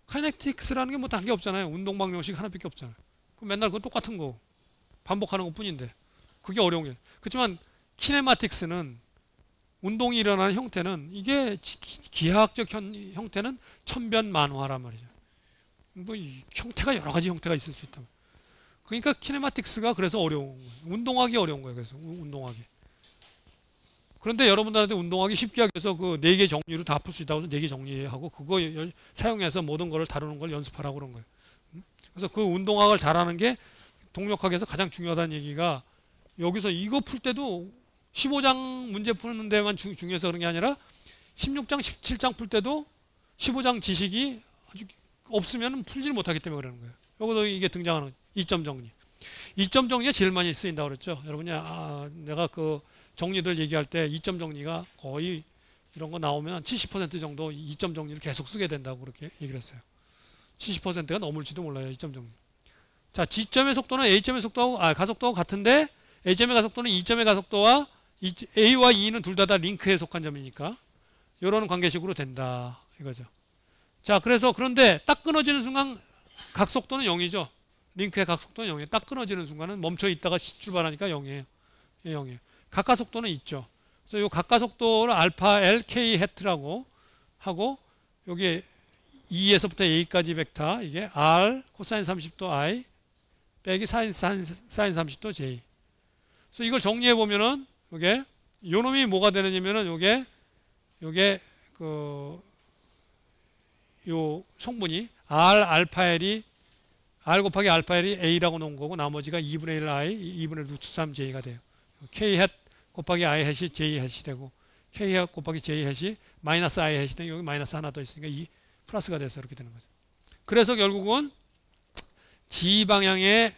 카이넥틱스라는 게 뭐 다른 게 없잖아요. 운동방정식 하나밖에 없잖아요. 그럼 맨날 그거 똑같은 거 반복하는 것 뿐인데. 그게 어려운 게. 그렇지만 키네마틱스는, 운동이 일어나는 형태는, 이게 기하학적 형태는 천변만화란 말이죠. 뭐 형태가 여러 가지 형태가 있을 수 있다. 그러니까 키네마틱스가 그래서 어려운 거예요. 운동하기 어려운 거예요. 그래서 운동하기. 그런데 여러분들한테 운동하기 쉽게 하기 위해서 그 4개 정리로 다 풀 수 있다고 해서 4개 정리하고 그거 사용해서 모든 거를 다루는 걸 연습하라고 그런 거예요. 그래서 그 운동학을 잘하는 게 동력학에서 가장 중요하다는 얘기가, 여기서 이거 풀 때도 15장 문제 푸는 데만 중요해서 그런 게 아니라 16장, 17장 풀 때도 15장 지식이 아주 없으면 풀지를 못하기 때문에 그러는 거예요. 여기서 이게 등장하는 2점 정리. 2점 정리가 제일 많이 쓰인다고 그랬죠. 여러분이 내가 그 정리들 얘기할 때 2점 정리가 거의 이런 거 나오면 70% 정도 2점 정리를 계속 쓰게 된다고 그렇게 얘기를 했어요. 70%가 넘을지도 몰라요. 2점 정리. 자, G점의 속도는 A점의 속도하고 가속도가 같은데, A점의 가속도는 E점의 가속도와 A와 E는 둘 다 링크에 속한 점이니까 이런 관계식으로 된다 이거죠. 자, 그래서 그런데 딱 끊어지는 순간 각속도는 0이죠. 링크의 각속도는 0이에요. 딱 끊어지는 순간은 멈춰 있다가 출발하니까 0이에요. 0이에요. 각가속도는 있죠. 그래서 이 각가속도를 알파 L K 해트라고 하고 여기 E에서부터 A까지 벡터 이게 R 코사인 30도 I 빼기 사인 30도 J. 그래서 이걸 정리해 보면은 요게 요 놈이 뭐가 되느냐면은 요게 요 성분이 R 곱하기 알파 L이 A라고 놓은 거고 나머지가 2분의 1 I 2분의 루트 3 J가 돼요. K 햇 곱하기 I 햇이 J 햇이 되고 K 햇 곱하기 J 햇이 마이너스 I 햇이 되고 여기 마이너스 하나 더 있으니까 이 플러스가 돼서 이렇게 되는 거죠. 그래서 결국은 G점의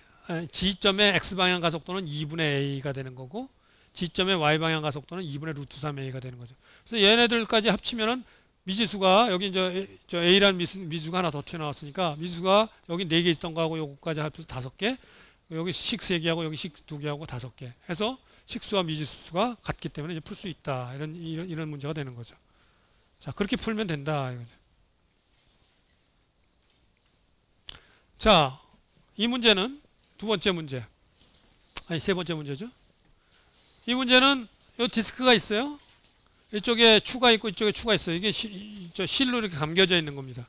X방향 가속도는 2분의 A가 되는 거고 G점의 Y방향 가속도는 2분의 루트 3A가 되는 거죠. 그래서 얘네들까지 합치면은 미지수가 여기 이제 저 A라는 미지수가 하나 더 튀어나왔으니까 미지수가 여기 4개 있던 거하고 요거까지 합해서 5개 여기 식 3개하고 여기 식 2개하고 5개 해서 식수와 미지수가 같기 때문에 풀 수 있다 이런 문제가 되는 거죠. 자, 그렇게 풀면 된다 이거죠. 자, 이 문제는 두 번째 문제 아니 세 번째 문제죠. 이 문제는 요 디스크가 있어요. 이쪽에 추가 있고 이쪽에 추가 있어요. 이게 실로 이렇게 감겨져 있는 겁니다.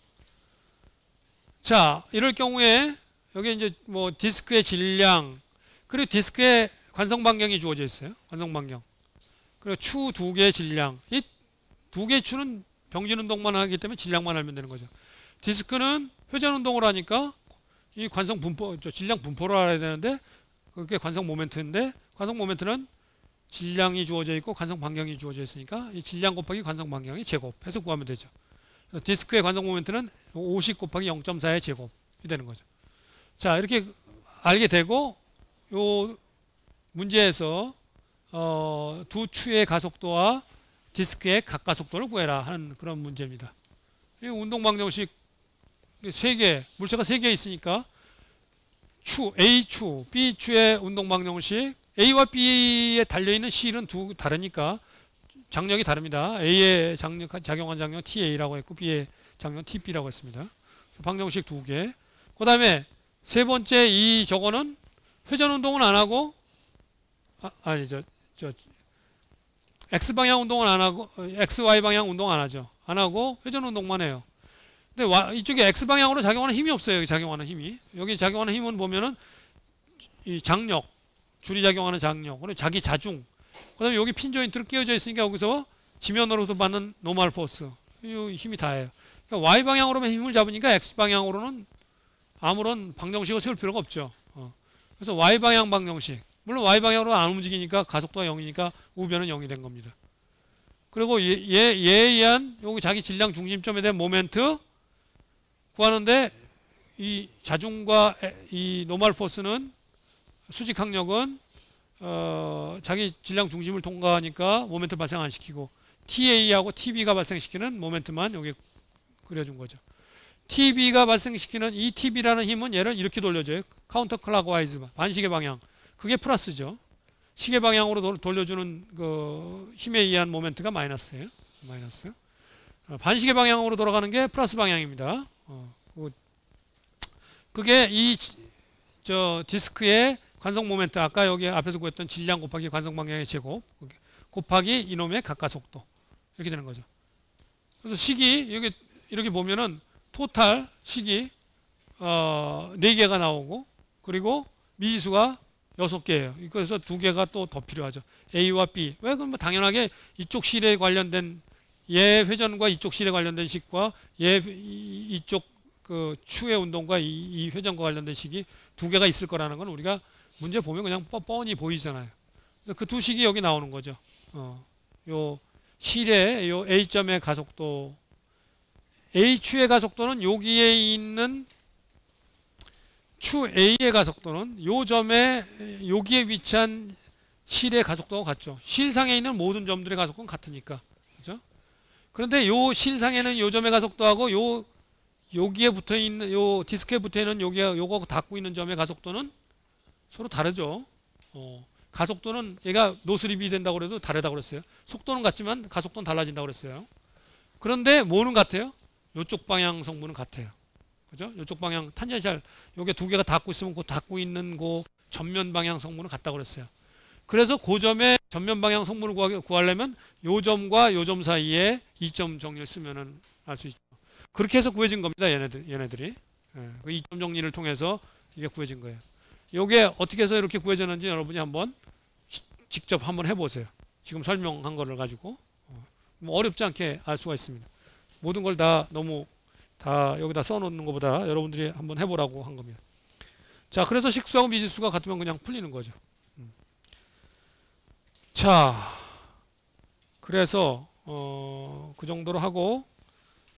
자, 이럴 경우에 여기 이제 뭐 디스크의 질량 그리고 디스크의 관성 반경이 주어져 있어요. 관성 반경. 그리고 추 두 개의 질량. 이 두 개의 추는 병진 운동만 하기 때문에 질량만 알면 되는 거죠. 디스크는 회전 운동을 하니까 이 관성 분포, 질량 분포를 알아야 되는데 그게 관성 모멘트인데 관성 모멘트는 질량이 주어져 있고 관성 반경이 주어져 있으니까 이 질량 곱하기 관성 반경이 제곱해서 구하면 되죠. 디스크의 관성 모멘트는 50 곱하기 0.4의 제곱이 되는 거죠. 자, 이렇게 알게 되고 요 문제에서 두 추의 가속도와 디스크의 각가속도를 구해라 하는 그런 문제입니다. 이 운동 방정식 3개, 물체가 3개 있으니까 추, A추, B추의 운동 방정식 A와 B에 달려있는 실은 다르니까 장력이 다릅니다. A에 작용한 장력 TA라고 했고 B에 장력 TB라고 했습니다. 방정식 2개. 그 다음에 세 번째 저거는 회전 운동은 안 하고 X방향 운동은 안 하고 XY방향 운동 안 하죠. 안 하고 회전 운동만 해요. 근데 이쪽에 X방향으로 작용하는 힘이 없어요. 여기 작용하는 힘이. 여기 작용하는 힘은 보면은 이 장력, 줄이 작용하는 장력, 그리고 자기 자중. 그 다음에 여기 핀 조인트로 끼워져 있으니까 여기서 지면으로부터 받는 노멀 포스. 이 힘이 다예요. 그러니까 Y방향으로만 힘을 잡으니까 X방향으로는 아무런 방정식을 세울 필요가 없죠. 그래서 Y방향 방정식. 물론 Y방향으로 안 움직이니까 가속도가 0이니까 우변은 0이 된 겁니다. 그리고 얘에 의한 여기 자기 질량 중심점에 대한 모멘트 구하는데 이 자중과 이 노멀 포스는 수직 항력은 자기 질량 중심을 통과하니까 모멘트 발생 안 시키고 TA하고 TB가 발생시키는 모멘트만 여기 그려준 거죠. TB가 발생시키는 이 TB라는 힘은 얘를 이렇게 돌려줘요. 카운터 클락와이즈 반시계 방향. 그게 플러스죠. 시계 방향으로 돌려주는 그 힘에 의한 모멘트가 마이너스예요. 마이너스. 반시계 방향으로 돌아가는 게 플러스 방향입니다. 그게 디스크의 관성 모멘트 아까 여기 앞에서 구했던 질량 곱하기 관성 방향의 제곱 곱하기 이놈의 각가속도 이렇게 되는 거죠. 그래서 식이 여기 이렇게 보면은 토탈 식이 4개가 나오고 그리고 미지수가 6개예요. 그래서 2개가 또 더 필요하죠. A와 B. 왜? 그럼 뭐 당연하게 이쪽 실에 관련된 얘 회전과 이쪽 실에 관련된 식과 이쪽 그 추의 운동과 이 회전과 관련된 식이 2개가 있을 거라는 건 우리가 문제 보면 그냥 뻔히 보이잖아요. 그 두 식이 여기 나오는 거죠. 요 실의 요 A점의 가속도 H추의 가속도는 여기에 있는 추 A의 가속도는 요 점에 여기에 위치한 실의 가속도가 같죠. 실상에 있는 모든 점들의 가속도는 같으니까. 그죠? 그런데 요 실상에는 요 점의 가속도하고 여기에 붙어 있는 요 디스크에 붙어 있는 요거하고 닿고 있는 점의 가속도는 서로 다르죠. 가속도는 얘가 노스립이 된다고 그래도 다르다고 그랬어요. 속도는 같지만 가속도는 달라진다고 그랬어요. 그런데 뭐는 같아요? 이쪽 방향 성분은 같아요. 그죠? 이쪽 방향 탄젠셜 요게 두 개가 닿고 있으면 그 닿고 있는 그 전면 방향 성분은 같다고 그랬어요. 그래서 그 점의 전면 방향 성분을 구하려면 요 점과 요 점 사이에 이점 정리를 쓰면은 알 수 있죠. 그렇게 해서 구해진 겁니다. 얘네들이. 예, 그 이점 정리를 통해서 이게 구해진 거예요. 요게 어떻게 해서 이렇게 구해졌는지 여러분이 한번 직접 한번 해보세요. 지금 설명한 거를 가지고 뭐 어렵지 않게 알 수가 있습니다. 모든 걸 다 너무 다 여기다 써놓는 것보다 여러분들이 한번 해보라고 한 겁니다. 자, 그래서 식수하고 미지수가 같으면 그냥 풀리는 거죠. 자, 그래서 그 정도로 하고